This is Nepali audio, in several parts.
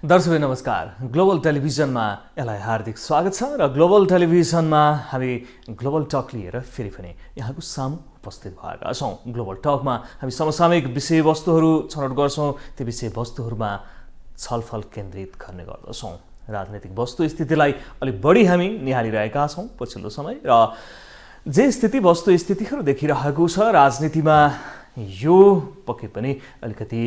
दर्शक नमस्कार। ग्लोबल टेलिभिजनमा यसलाई हार्दिक स्वागत छ र ग्लोबल टेलिभिजनमा हामी ग्लोबल टक लिएर फेरि पनि यहाँको सामु उपस्थित भएका छौँ। ग्लोबल टकमा हामी समसामयिक विषयवस्तुहरू छनौट गर्छौँ, ती विषयवस्तुहरूमा छलफल केन्द्रित गर्ने गर्दछौँ। राजनैतिक वस्तुस्थितिलाई अलिक बढी हामी निहालिरहेका छौँ पछिल्लो समय, र जे स्थिति वस्तुस्थितिहरू देखिरहेको छ राजनीतिमा, यो पक्कै पनि अलिकति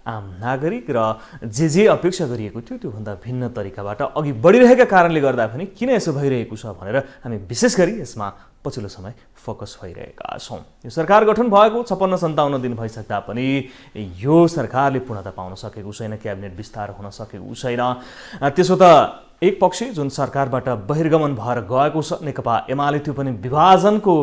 आम नागरिक र जे अपेक्षा गरिएको थियो त्योभन्दा भिन्न तरिकाबाट अघि बढिरहेका कारणले गर्दा पनि किन यसो भइरहेको छ भनेर हामी विशेष गरी यसमा पछिल्लो समय फोकस भइरहेका छौँ। यो सरकार गठन भएको 56-57 दिन भइसक्दा पनि यो सरकारले पूर्णता पाउन सकेको छैन, क्याबिनेट विस्तार हुन सकेको छैन। त्यसो त एक पक्ष जुन सरकारबाट बहिर्गमन भएर गएको छ नेकपा एमाले, त्यो पनि विभाजनको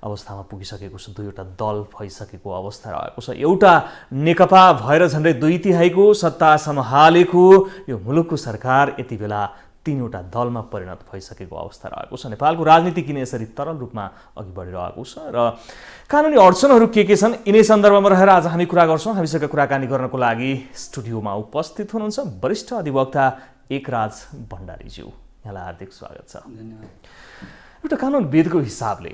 अवस्थामा पुगिसकेको छ। दुईवटा दल भइसकेको अवस्था रहेको छ। एउटा नेकपा भएर झन्डै 2/3 सत्ता सम्हालेको यो मुलुकको सरकार यति बेला 3वटा दलमा परिणत भइसकेको अवस्था रहेको छ। नेपालको राजनीति किन यसरी तरल रूपमा अघि बढिरहेको छ र कानुनी अडचनहरू के छन्, यिनै सन्दर्भमा रहेर आज हामी कुरा गर्छौँ। हामीसँग कुराकानी गर्नको लागि स्टुडियोमा उपस्थित हुनुहुन्छ वरिष्ठ अधिवक्ता एकराज भण्डारीज्यू, यहाँलाई हार्दिक स्वागत छ। धन्यवाद। एउटा कानुनविदको हिसाबले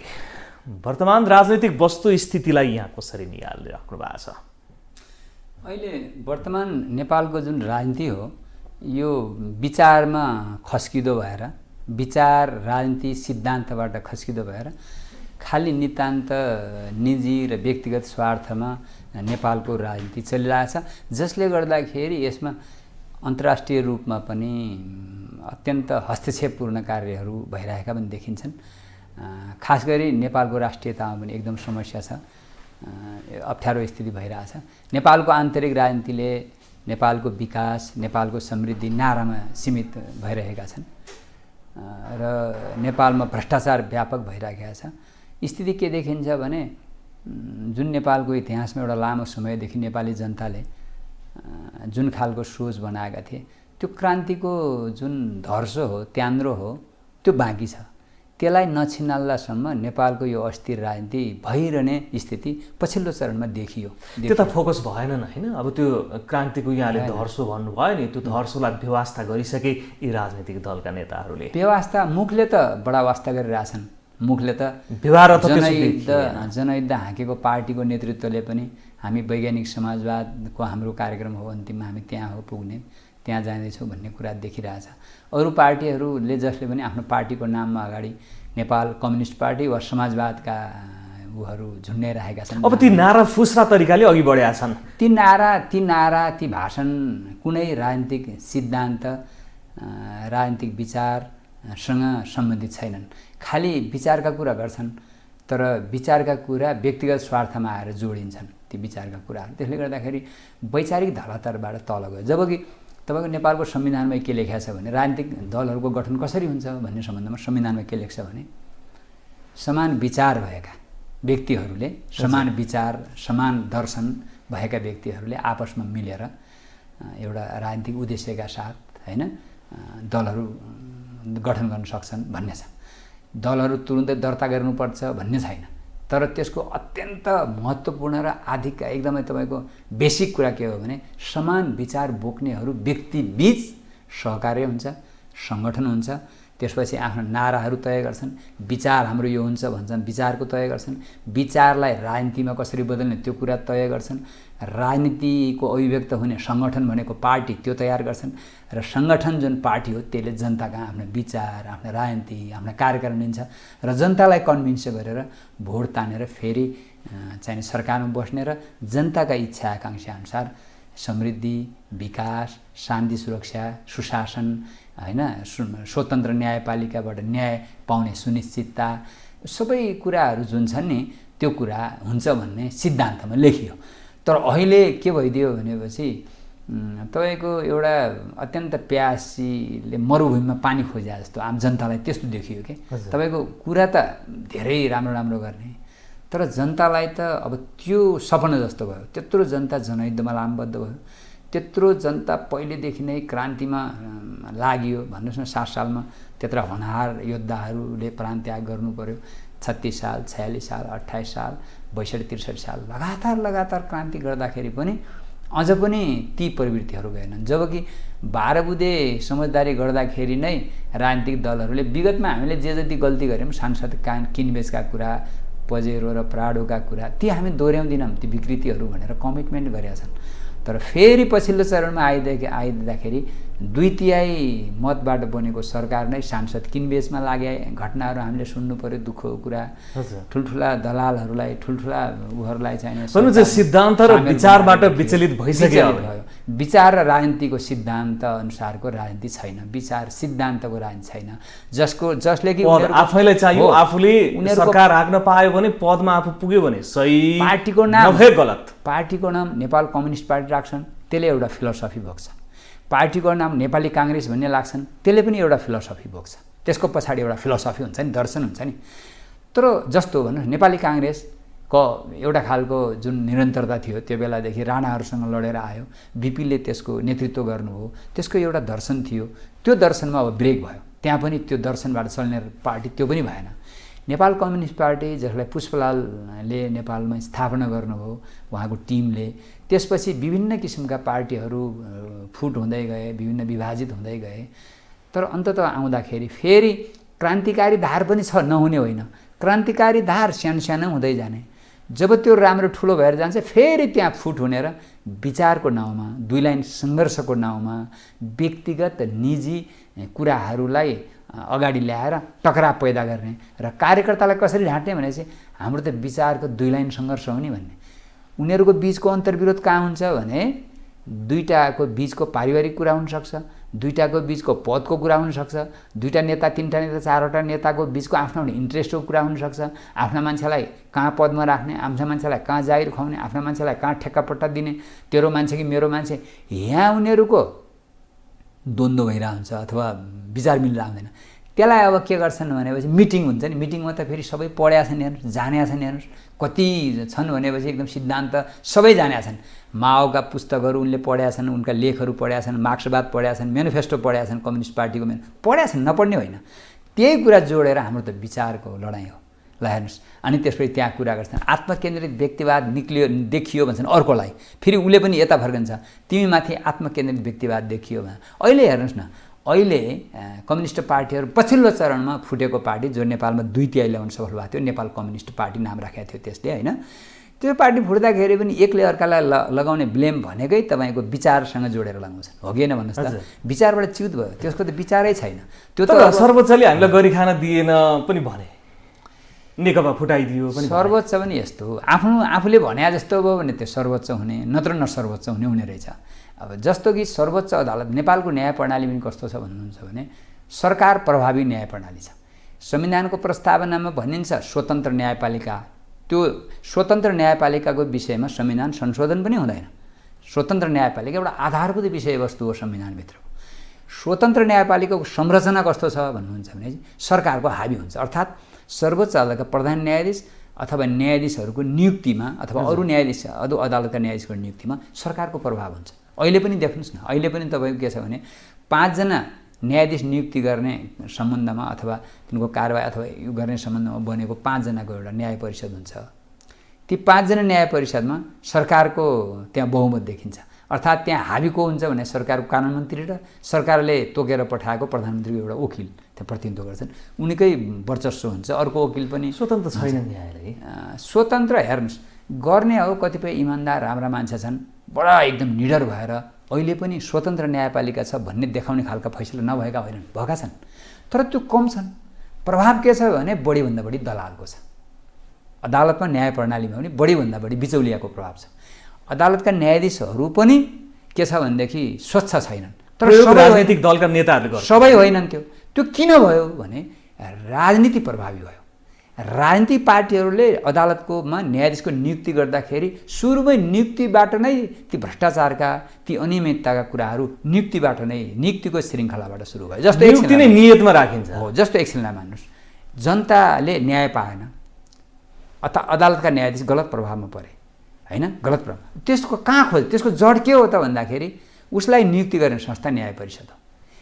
वर्तमान राजनैतिक वस्तुस्थितिलाई यहाँ कसरी निहालिराख्नु भएको छ? अहिले वर्तमान नेपालको जुन राजनीति हो यो विचारमा खस्किँदो भएर, विचार राजनीति सिद्धान्तबाट खस्किँदो भएर खालि नितान्त निजी र व्यक्तिगत स्वार्थमा नेपालको राजनीति चलिरहेछ, जसले गर्दाखेरि यसमा अन्तर्राष्ट्रिय रूपमा पनि अत्यन्त हस्तक्षेपपूर्ण कार्यहरू भइरहेका पनि देखिन्छन्। खास गरी नेपालको राष्ट्रियतामा पनि एकदम समस्या छ, अप्ठ्यारो स्थिति भइरहेछ। नेपालको आन्तरिक राजनीतिले नेपालको विकास, नेपालको समृद्धि नारामा सीमित भइरहेका छन् र नेपालमा भ्रष्टाचार व्यापक भइरहेको छ। स्थिति के देखिन्छ भने जुन नेपालको इतिहासमा एउटा लामो समयदेखि नेपाली जनताले जुन खालको सोच बनाएका थिए, त्यो क्रान्तिको जुन धर्सो हो, त्यान्द्रो हो, त्यो बाँकी छ। त्यसलाई नछिनाल्दासम्म नेपालको यो अस्थिर राजनीति भइरहने स्थिति पछिल्लो चरणमा देखियो। त्यता फोकस भएनन् होइन? अब त्यो क्रान्तिको यहाँले धर्सो भन्नुभयो नि, त्यो धर्सोलाई व्यवस्था गरिसके यी राजनीतिक दलका नेताहरूले। व्यवस्था मुखले त बडा वास्ता गरिरहेछन्, मुखले त जनयुद्ध हाँकेको पार्टीको नेतृत्वले पनि हामी वैज्ञानिक समाजवादको हाम्रो कार्यक्रम हो, अन्तिममा हामी त्यहाँ हो पुग्ने, त्यहाँ जाँदैछौँ भन्ने कुरा देखिरहेछ। अरू पार्टीहरूले जसले पनि आफ्नो पार्टीको नाममा अगाडि नेपाल कम्युनिस्ट पार्टी वा समाजवादका उहरू झुन्डाइरहेका छन्। अब ती नारा फुस्रा तरिकाले अघि बढेका छन्। ती नारा ती भाषण कुनै राजनीतिक सिद्धान्त, राजनीतिक विचारसँग सम्बन्धित छैनन्। खालि विचारका कुरा गर्छन्, तर विचारका कुरा व्यक्तिगत स्वार्थमा आएर जोडिन्छन् ती विचारका कुराहरू। त्यसले गर्दाखेरि वैचारिक धरातलबाट तल गयो। जबकि तपाईँको नेपालको संविधानमा के लेखेको छ भने राजनीतिक दलहरूको गठन कसरी हुन्छ भन्ने सम्बन्धमा संविधानमा के लेख्छ भने समान विचार भएका व्यक्तिहरूले, समान विचार समान दर्शन भएका व्यक्तिहरूले आपसमा मिलेर एउटा राजनीतिक उद्देश्यका साथ होइन दलहरू गठन गर्न सक्छन् भन्ने छ। दलहरू तुरुन्तै दर्ता गर्नुपर्छ भन्ने छैन, तर त्यसको अत्यन्त महत्त्वपूर्ण र आधिक एकदमै तपाईँको बेसिक कुरा के हो भने समान विचार बोक्नेहरू व्यक्तिबीच सहकार्य हुन्छ, सङ्गठन हुन्छ। त्यसपछि आफ्नो नाराहरू तय गर्छन्, विचार हाम्रो यो हुन्छ भन्छन्, विचारको तय गर्छन्, विचारलाई राजनीतिमा कसरी बदल्ने त्यो कुरा तय गर्छन्, राजनीतिको अभिव्यक्त हुने सङ्गठन भनेको पार्टी त्यो तयार गर्छन्, र सङ्गठन जुन पार्टी हो त्यसले जनताका आफ्नो विचार, आफ्नो राजनीति, आफ्नो कार्यक्रम लिन्छ र जनतालाई कन्भिन्स गरेर भोट तानेर फेरि चाहिँ सरकारमा बस्ने र जनताका इच्छा आकाङ्क्षा अनुसार समृद्धि, विकास, शान्ति, सुरक्षा, सुशासन होइन, स्वतन्त्र न्यायपालिकाबाट न्याय पाउने सुनिश्चितता, सबै कुराहरू जुन छन् नि त्यो कुरा हुन्छ भन्ने सिद्धान्तमा लेखियो। तर अहिले के भइदियो भनेपछि तपाईँको एउटा अत्यन्त प्यासीले मरुभूमिमा पानी खोजे जस्तो आम जनतालाई त्यस्तो देखियो कि तपाईँको कुरा त धेरै राम्रो राम्रो गर्ने, तर जनतालाई त अब त्यो सपना जस्तो भयो। त्यत्रो जनता जनयुद्धमा लामबद्ध भयो, त्यत्रो जनता पहिलेदेखि नै क्रान्तिमा लाग्यो। भन्नुहोस् न 7 सालमा त्यत्र होनहार योद्धाहरूले प्राण त्याग गर्नु पर्यो। 36 साल, 46 साल, 28 साल, 62-63 साल लगातार क्रान्ति गर्दाखेरि पनि अझ पनि ती प्रवृत्तिहरू गएनन्। जबकि 12 बुँदे समझदारी गर्दाखेरि नै राजनीतिक दलहरूले विगतमा हामीले जे जति गल्ती गऱ्यौँ, सांसद किनबेचका कुरा, पजेरो र प्राडोका कुरा, ती हामी दोहोऱ्याउँदैनौँ, ती विकृतिहरू भनेर कमिटमेन्ट गरेका छन्। तर फेरि पछिल्लो चरणमा आइदिँदाखेरि 2/3 मतबाट बनेको सरकार नै सांसद किनबेचमा लागे घटनाहरू हामीले सुन्नु पर्यो, दुःखको कुरा। ठुल्ठुला दलालहरूलाई, ठुल्ठुला उहरूलाई चाहिँ सिद्धान्त र विचारबाट विचलित भइसक्यो। विचार र राजनीतिको सिद्धान्त अनुसारको राजनीति छैन, विचार सिद्धान्तको राजनीति छैन, जसले कि आफैलाई चाहियो, आफूले सरकार राख्न पायो भने, पदमा आफू पुग्यो भने सही, पार्टीको नाम नभए गलत। पार्टीको नाम नेपाल कम्युनिस्ट पार्टी राख्छन्, त्यसले एउटा फिलोसफी बोक्छ। पार्टीको नाम नेपाली काङ्ग्रेस भन्ने लाग्छन्, त्यसले पनि एउटा फिलोसफी बोक्छ। त्यसको पछाडि एउटा फिलोसफी हुन्छ नि, दर्शन हुन्छ नि। तर जस्तो भन्नुहोस्, नेपाली काङ्ग्रेसको एउटा खालको जुन निरन्तरता थियो, त्यो बेलादेखि राणाहरूसँग लडेर आयो, बिपीले त्यसको नेतृत्व गर्नुभयो, त्यसको एउटा दर्शन थियो। त्यो दर्शनमा अब ब्रेक भयो, त्यहाँ पनि त्यो दर्शनबाट चल्ने पार्टी त्यो पनि भएन। नेपाल कम्युनिस्ट पार्टी, जसलाई पुष्पलालले नेपालमा स्थापना गर्नुभयो, उहाँको टिमले, त्यसपछि विभिन्न किसिमका पार्टीहरू फुट हुँदै गए, विभिन्न विभाजित हुँदै गए। तर अन्ततः आउँदाखेरि फेरि क्रान्तिकारी धार पनि छ, नहुने होइन। क्रान्तिकारी धार सानो हुँदै जाने, जब त्यो राम्रो ठुलो भएर जान्छ, फेरि त्यहाँ फुट हुने र विचारको नाउँमा, 2 लाइन सङ्घर्षको नाउँमा व्यक्तिगत निजी कुराहरूलाई अगाडि ल्याएर टकराव पैदा गर्ने र कार्यकर्तालाई कसरी ढाँट्ने भनेपछि हाम्रो त विचारको 2 लाइन सङ्घर्ष हो नि भन्ने। उनीहरूको बिचको अन्तर्विरोध कहाँ हुन्छ भने दुईटाको बिचको पारिवारिक कुरा हुनसक्छ, दुईटाको बिचको पदको कुरा हुनसक्छ, दुईटा नेता, 3टा नेता, 4वटा नेताको बिचको आफ्नो इन्ट्रेस्टको कुरा हुनसक्छ। आफ्ना मान्छेलाई कहाँ पदमा राख्ने, आफ्ना मान्छेलाई कहाँ जागिर खुवाउने, आफ्ना मान्छेलाई कहाँ ठेक्कापट्टा दिने, तेरो मान्छे कि मेरो मान्छे, यहाँ उनीहरूको द्वन्द्व भइरहेको हुन्छ अथवा विचार मिलेर आउँदैन। त्यसलाई अब के गर्छन् भनेपछि मिटिङ हुन्छ नि, मिटिङमा त फेरि सबै पढेका छन्, हेर्नुहोस्, जानेका छन्, हेर्नुहोस् कति छन् भनेपछि एकदम सिद्धान्त सबै जानेका छन्। माओका पुस्तकहरू उनले पढेका छन्, उनका लेखहरू पढेका छन्, मार्क्सवाद पढेका छन्, मेनिफेस्टो पढेका छन्, कम्युनिस्ट पार्टीको पढेका छन्, नपढ्ने होइन। त्यही कुरा जोडेर हाम्रो त विचारको लडाइँ हो। ल हेर्नुहोस्, अनि त्यसपछि त्यहाँ कुरा गर्छन्, आत्मकेन्द्रित व्यक्तिवाद देखियो भन्छन् अर्कोलाई, फेरि उसले पनि यता फर्कन्छ, तिमीमाथि आत्मकेन्द्रित व्यक्तिवाद देखियो भने। अहिले हेर्नुहोस् न, अहिले कम्युनिस्ट पार्टीहरू पछिल्लो चरणमा फुटेको पार्टी, जो नेपालमा 2/3 ल्याउन सफल भएको थियो, नेपाल कम्युनिस्ट पार्टी नाम राखेको थियो त्यसले, होइन। त्यो पार्टी फुट्दाखेरि पनि एकले अर्कालाई लगाउने ब्लेम भनेकै तपाईँको विचारसँग जोडेर लगाउँछन्, हो कि होइन भन्नुहोस् त। विचारबाट च्युत भयो, त्यसको त विचारै छैन। त्यो त सर्वोच्चले हामीलाई गरी खान दिएन पनि भने, नेकपा फुटाइदियो पनि। सर्वोच्च पनि यस्तो हो, आफूले भने जस्तो भयो भने त्यो सर्वोच्च हुने, नत्र सर्वोच्च हुने रहेछ। अब जस्तो कि सर्वोच्च अदालत, नेपालको न्याय प्रणाली पनि कस्तो छ भन्नुहुन्छ भने सरकार प्रभावी न्याय प्रणाली छ। संविधानको प्रस्तावनामा भनिन्छ स्वतन्त्र न्यायपालिका, त्यो स्वतन्त्र न्यायपालिकाको विषयमा संविधान संशोधन पनि हुँदैन। स्वतन्त्र न्यायपालिका एउटा आधारभूत विषयवस्तु हो संविधानभित्रको। स्वतन्त्र न्यायपालिकाको संरचना कस्तो छ भन्नुहुन्छ भने सरकारको हावी हुन्छ, अर्थात् सर्वोच्च अदालतका प्रधान न्यायाधीश अथवा न्यायाधीशहरूको नियुक्तिमा अथवा अरू न्यायाधीश, अरू अदालतका न्यायाधीशको नियुक्तिमा सरकारको प्रभाव हुन्छ। अहिले पनि देख्नुहोस् न, अहिले पनि तपाईँको के छ भने 5 जना न्यायाधीश नियुक्ति गर्ने सम्बन्धमा अथवा तिनको कारबाही अथवा यो गर्ने सम्बन्धमा बनेको 5 जनाको एउटा न्याय परिषद हुन्छ। ती 5 जना न्याय परिषदमा सरकारको त्यहाँ बहुमत देखिन्छ, अर्थात् त्यहाँ हावी को हुन्छ भने सरकारको कानुन मन्त्री र सरकारले तोकेर पठाएको प्रधानमन्त्रीको एउटा वकिल त्यहाँ प्रतिनिधित्व गर्छन्, उनीकै वर्चस्व हुन्छ। अर्को वकिल पनि स्वतन्त्र छैन न्यायालय। स्वतन्त्र हेर्नुहोस् गर्ने हो, कतिपय इमान्दार राम्रा मान्छे छन्, बडा एकदम निडर भएर अहिले पनि स्वतन्त्र न्यायपालिका छ भन्ने देखाउने खालका फैसला नभएका होइनन्, भएका छन्, तर त्यो कम छन्। प्रभाव के छ भने बढीभन्दा बढी दलालको छ। अदालतमा न्याय प्रणालीमा पनि बढीभन्दा बढी बिचौलियाको प्रभाव छ। अदालतका न्यायाधीशहरू पनि के छ भनेदेखि स्वच्छ छैनन्, तर राजनीतिक दलका नेताहरूले गर्छन्, सबै होइनन्। त्यो किन भयो भने राजनीति प्रभावी भयो। राजनीतिक पार्टीहरूले अदालतकोमा न्यायाधीशको नियुक्ति गर्दाखेरि सुरुमै नियुक्तिबाट नै ती भ्रष्टाचारका, ती अनियमितताका कुराहरू नियुक्तिबाट नै, नियुक्तिको श्रृङ्खलाबाट सुरु भयो। जस्तो नियुक्ति नै नियतमा राखिन्छ हो। जस्तो एकछिनलाई मान्नुहोस्, जनताले न्याय पाएन, अदालतका न्यायाधीश गलत प्रभावमा परे, होइन, गलत प्रभाव, त्यसको कहाँ खोज, त्यसको जड के हो त भन्दाखेरि उसलाई नियुक्ति गर्ने संस्था न्याय परिषद हो।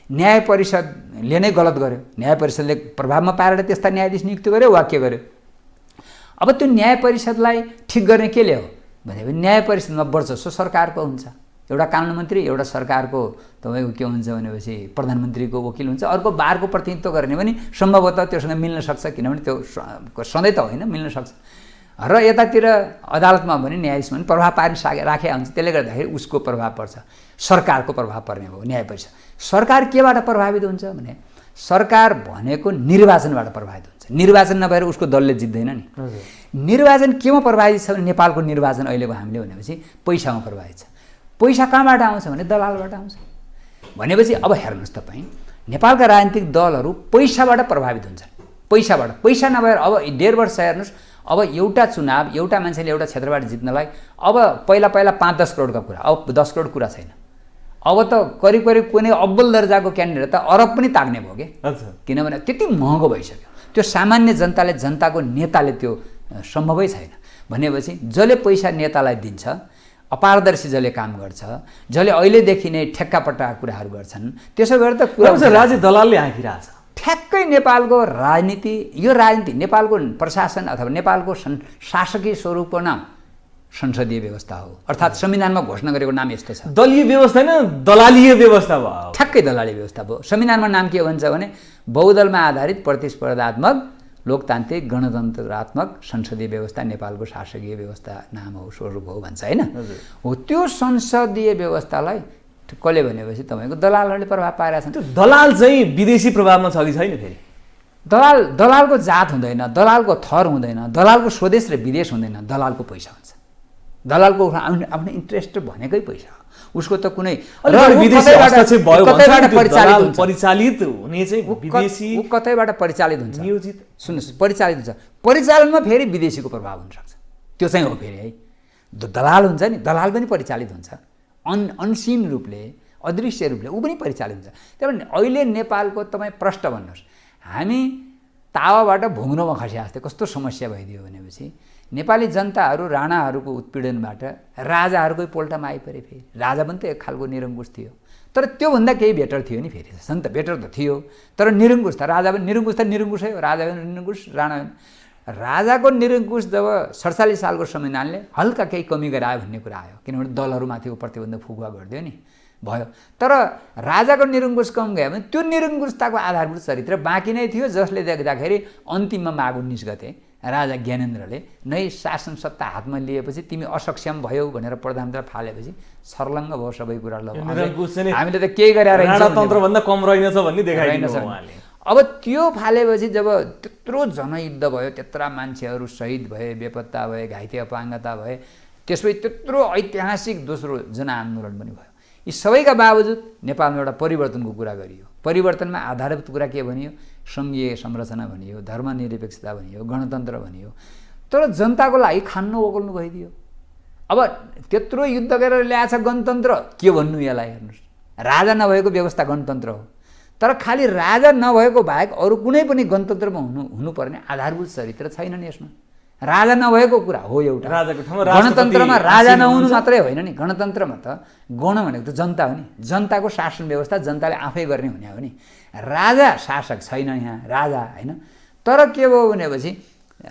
न्याय परिषदले नै गलत गर्यो, न्याय परिषदले प्रभावमा पारेर त्यस्ता न्यायाधीश नियुक्ति गर्यो, वा के गर्यो। अब त्यो न्याय परिषदलाई ठिक गर्ने केले हो? भनेपछि न्याय परिषदमा वर्चस्व सरकारको हुन्छ। एउटा कानुन मन्त्री, एउटा सरकारको तपाईँको के हुन्छ भनेपछि प्रधानमन्त्रीको वकिल हुन्छ, अर्को बारको प्रतिनिधित्व गर्ने पनि सम्भवतः त्योसँग मिल्न सक्छ, किनभने त्यो सधैँ त होइन, मिल्न सक्छ। र यतातिर अदालतमा भने न्यायाधीशमा पनि प्रभाव पार्न राखेका हुन्छ, त्यसले गर्दाखेरि उसको प्रभाव पर्छ, सरकारको प्रभाव पर्ने हो न्याय परिषद। सरकार केबाट प्रभावित हुन्छ भने सरकार भनेको निर्वाचनबाट प्रभावित हुन्छ। निर्वाचन नभएर उसको दलले जित्दैन नि। निर्वाचन केमा प्रभावित छ भने नेपालको निर्वाचन अहिलेको हामीले भनेपछि पैसामा प्रभावित छ। पैसा कहाँबाट आउँछ भने दलालबाट आउँछ। भनेपछि अब हेर्नुहोस् तपाईँ, नेपालका राजनीतिक दलहरू पैसाबाट प्रभावित हुन्छन्। पैसाबाट, पैसा नभएर अब 1.5 वर्ष हेर्नुहोस्, अब एउटा चुनाव एउटा मान्छेले एउटा क्षेत्रबाट जित्नलाई अब पहिला 5-10 करोडका कुरा, अब 10 करोड कुरा छैन। अब त करिब कुनै अब्बल दर्जाको क्यान्डिडेट त अरब पनि ताग्ने भयो कि, किनभने त्यति महँगो भइसक्यो। त्यो सामान्य जनताले, जनताको नेताले त्यो सम्भवै छैन। भनेपछि जसले पैसा नेतालाई दिन्छ, अपारदर्शी जसले काम गर्छ, जसले अहिलेदेखि नै ठेक्कापट्टा कुराहरू गर्छन्, त्यसो भएर त कुरा राज्य दलालले हाँकिरहेछ। ठ्याक्कै नेपालको राजनीति, यो राजनीति नेपालको प्रशासन अथवा नेपालको शासकीय स्वरूपमा संसदीय व्यवस्था हो, अर्थात् संविधानमा घोषणा गरेको नाम यस्तो छ। दलीय व्यवस्था होइन, दलालीय व्यवस्था भयो। ठ्याक्कै दलाली व्यवस्था भयो। संविधानमा नाम के भन्छ भने बहुदलमा आधारित प्रतिस्पर्धात्मक लोकतान्त्रिक गणतन्त्रात्मक संसदीय व्यवस्था नेपालको शासकीय व्यवस्था नाम हो, स्वरूप हो भन्छ होइन। हो त्यो संसदीय व्यवस्थालाई कसले भनेपछि तपाईँको दलालहरूले प्रभाव पारेका छन्। त्यो दलाल चाहिँ विदेशी प्रभावमा छ कि छैन? फेरि दलालको जात हुँदैन, दलालको थर हुँदैन, दलालको स्वदेश र विदेश हुँदैन, दलालको पैसा हुन्छ। दलालको आफ्नो इन्ट्रेस्ट भनेकै पैसा हो, उसको त कुनै परिचालित हुने चाहिँ विदेशी कतैबाट परिचालित हुन्छ, नियोजित, सुन्नुहोस्, परिचालित हुन्छ। परिचालनमा फेरि विदेशीको प्रभाव हुनसक्छ, त्यो चाहिँ हो फेरि है। दलाल हुन्छ नि, दलाल पनि परिचालित हुन्छ, अनसिन रूपले, अदृश्य रूपले ऊ पनि परिचालित हुन्छ। त्यही भएर अहिले नेपालको तपाईँ प्रश्न भन्नुहोस्, हामी तावाबाट भुङ्ग्रोमा खसिया जस्तै कस्तो समस्या भइदियो भनेपछि नेपाली जनताहरू राणाहरूको उत्पीडनबाट राजाहरूकै पोल्टामा आइपरे। फेरि राजा पनि त एक खालको निरङ्कुश थियो, तर त्योभन्दा केही बेटर थियो नि। फेरि सन्त बेटर त थियो, तर निरङ्कुश त राजा पनि निरङ्कुशै हो, राजा पनि निरङ्कुश, राणा पनि। राजाको निरङ्कुश जब 47 सालको संविधानले हल्का केही कमी गरायो भन्ने कुरा आयो, किनभने दलहरूमाथिको प्रतिबन्ध फुकुवा गरिदियो नि, भयो। तर राजाको निरङ्कुश कम गयो भने त्यो निरङ्कुशताको आधारभूत चरित्र बाँकी नै थियो, जसले देख्दाखेरि अन्तिममा माघ 19 गते राजा ज्ञानेन्द्रले नै शासन सत्ता हातमा लिएपछि तिमी असक्षम भयो भनेर प्रधानमन्त्री फालेपछि सर्लङ्ग भयो सबै कुरा। हामीले त केही गरेर राजतन्त्रभन्दा कम रहेनछ भन्ने देखाइदिनु भयो उहाँले। अब त्यो फालेपछि जब त्यत्रो जनयुद्ध भयो, त्यत्रा मान्छेहरू शहीद भए, बेपत्ता भए, घाइते अपाङ्गता भए, त्यसपछि त्यत्रो ऐतिहासिक दोस्रो जनआन्दोलन पनि भयो। यी सबैका बावजुद नेपालमा एउटा परिवर्तनको कुरा गरियो। परिवर्तनमा आधारभूत कुरा के भनियो? सङ्घीय संरचना भनियो, धर्मनिरपेक्षता भनियो, गणतन्त्र भनियो। तर जनताको लागि खान्नु ओगल्नु भइदियो। अब त्यत्रो युद्ध गरेर ल्याएछ गणतन्त्र, के भन्नु यसलाई? हेर्नुहोस्, राजा नभएको व्यवस्था गणतन्त्र हो, तर खालि राजा नभएको बाहेक अरू कुनै पनि गणतन्त्रमा हुनुपर्ने आधारभूत चरित्र छैन नि यसमा। राजा नभएको कुरा हो एउटा, गणतन्त्रमा राजा नहुनु मात्रै होइन नि, गणतन्त्रमा त गण भनेको त जनता हो नि, जनताको शासन व्यवस्था जनताले आफै गर्ने हुने हो नि। राजा शासक छैन यहाँ, राजा होइन। तर के भयो भनेपछि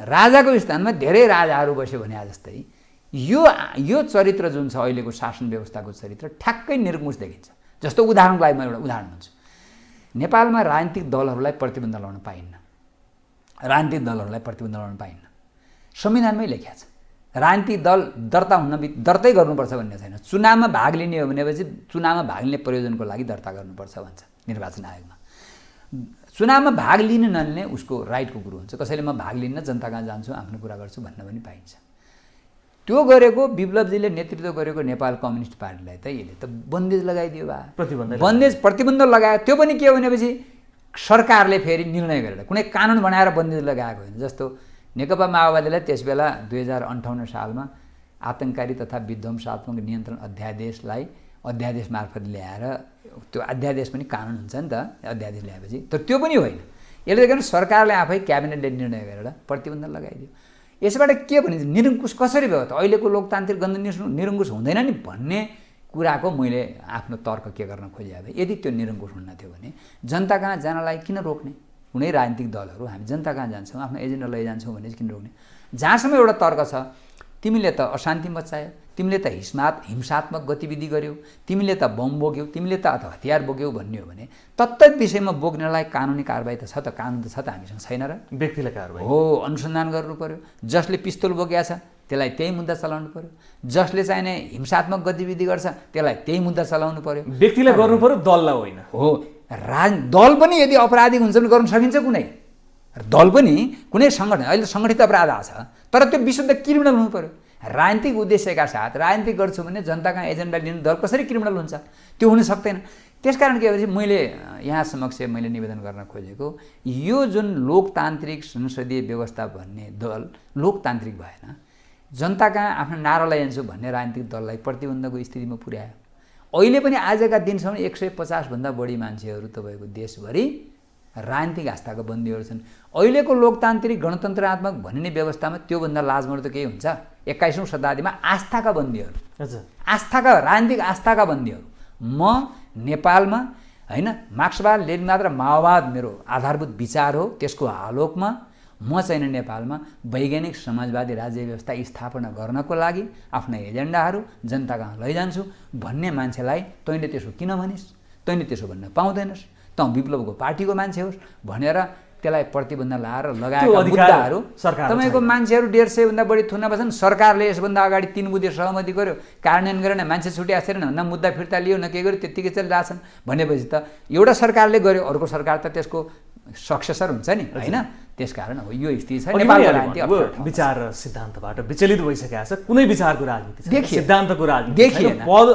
राजाको स्थानमा धेरै राजाहरू बस्यो भने जस्तै यो चरित्र जुन छ अहिलेको शासन व्यवस्थाको चरित्र ठ्याक्कै निरङ्कुश देखिन्छ। जस्तो उदाहरणको लागि म एउटा उदाहरण भन्छु। नेपालमा राजनीतिक दलहरूलाई प्रतिबन्ध लगाउन पाइन्न, राजनीतिक दलहरूलाई प्रतिबन्ध लगाउन पाइन्न, संविधानमै लेखिएको छ। राजनीतिक दल दर्तै गर्नुपर्छ भन्ने छैन। चुनावमा भाग लिने हो भनेपछि चुनावमा भाग लिने प्रयोजनको लागि दर्ता गर्नुपर्छ भन्छ निर्वाचन आयोगमा। चुनावमा भाग लिन नलिने उसको राइटको कुरो हुन्छ। कसैले म भाग लिन्न, जनता कहाँ जान्छु, आफ्नो कुरा गर्छु भन्न पनि पाइन्छ। त्यो गरेको विप्लवजीले नेतृत्व गरेको नेपाल कम्युनिस्ट पार्टीलाई त यसले त बन्देज लगाइदियो बा, प्रतिबन्ध लगायो। त्यो पनि के हो भनेपछि सरकारले फेरि निर्णय गरेर कुनै कानुन बनाएर बन्देज लगाएको होइन। जस्तो नेकपा माओवादीलाई त्यसबेला 2058 सालमा आतङ्ककारी तथा विध्वंसात्मक नियन्त्रण अध्यादेशलाई अध्यादेश मार्फत ल्याएर, त्यो अध्यादेश पनि कानुन हुन्छ नि त अध्यादेश ल्याएपछि, तर त्यो पनि होइन। यसले गर्दा सरकारले आफै क्याबिनेटले निर्णय गरेर प्रतिबन्ध लगाइदियो। यसबाट के भनिन्छ? निरङ्कुश कसरी भयो त? अहिलेको लोकतान्त्रिक निरङ्कुश हुँदैन नि भन्ने कुराको मैले आफ्नो तर्क के गर्न खोजेँ। यदि त्यो निरङ्कुश हुन्न थियो भने जनता कहाँ जानलाई किन रोक्ने? कुनै राजनीतिक दलहरू हामी जनता कहाँ जान्छौँ, आफ्नो एजेन्डा लैजान्छौँ भने किन रोक्ने? जहाँसम्म एउटा तर्क छ तिमीले त अशान्ति मचायौ, तिमीले त हिंसात्मक गतिविधि गर्यौ, तिमीले त बम बोक्यौ, तिमीले त अथवा हतियार बोक्यौ भन्ने हो भने तत्त विषयमा बोक्नलाई कानुनी कारबाही त छ त, कानुन त छ त हामीसँग छैन र? व्यक्तिलाई कारबाही हो, अनुसन्धान गर्नु पर्यो। जसले पिस्तोल बोकेको छ त्यसलाई त्यही मुद्दा चलाउनु पर्यो, जसले चाहिँ हिंसात्मक गतिविधि गर्छ त्यसलाई त्यही मुद्दा चलाउनु पर्यो। व्यक्तिलाई गर्नु पर्यो, दललाई होइन। हो, दल पनि यदि अपराधिक हुन्छ भने गर्न सकिन्छ कुनै? दल पनि कुनै सङ्गठन अहिले सङ्गठित अपराध आएको छ, तर त्यो विशुद्ध क्रिमिनल हुनु पर्यो। राजनीतिक उद्देश्यका साथ राजनीति गर्छु भने जनताका एजेन्डा लिने दल कसरी क्रिमिनल हुन्छ? त्यो हुन सक्दैन। त्यसकारण के भएपछि मैले यहाँ समक्ष मैले निवेदन गर्न खोजेको, यो जुन लोकतान्त्रिक संसदीय व्यवस्था भन्ने दल लोकतान्त्रिक भएन, जनता कहाँ आफ्नो नारा ल्याइन्छु भन्ने राजनीतिक दललाई प्रतिबन्धको स्थितिमा पुर्यायो। अहिले पनि आजका दिनसम्म 150 भन्दा बढी मान्छेहरू तपाईँको देशभरि राजनीतिक आस्थाका बन्दीहरू छन्। अहिलेको लोकतान्त्रिक गणतन्त्रात्मक भनिने व्यवस्थामा त्योभन्दा लाजमर्दो केही हुन्छ? 21औं शताब्दीमा आस्थाका बन्दीहरू, आस्थाका राजनीतिक आस्थाका बन्दीहरू। म नेपालमा होइन, मार्क्सवाद लेनिनवाद र माओवाद मेरो आधारभूत विचार हो, त्यसको आलोकमा म चाहिँ नेपालमा वैज्ञानिक समाजवादी राज्य व्यवस्था स्थापना गर्नको लागि आफ्ना एजेन्डाहरू जनता कहाँ लैजान्छु भन्ने मान्छेलाई तैँले त्यसो किन भनिस्, तैँले त्यसो भन्न पाउँदैनस्, त विप्लवको पार्टीको मान्छे होस् भनेर त्यसलाई प्रतिबन्ध लगाएर लगाएका मुद्दाहरू तपाईँको मान्छेहरू 150 भन्दा बढी थुनमा बस्छन्। सरकारले यसभन्दा अगाडि 3 बुँदे सहमति गर्यो, कार्यान्वयन गरेन, मान्छे छुट्याएको छैन, न मुद्दा फिर्ता लियो न के गर्यो, त्यत्तिकै चलिरहेछन् भनेपछि त एउटा सरकारले गर्यो, अर्को सरकार त त्यसको सक्सेसर हुन्छ नि, होइन? त्यसकारण हो यो स्थिति छ। नेपालको राजनीति विचार र सिद्धान्तबाट विचलित भइसकेको छ। कुनै विचारको राजनीति छैन, सिद्धान्तको राजनीति देखिएन। पद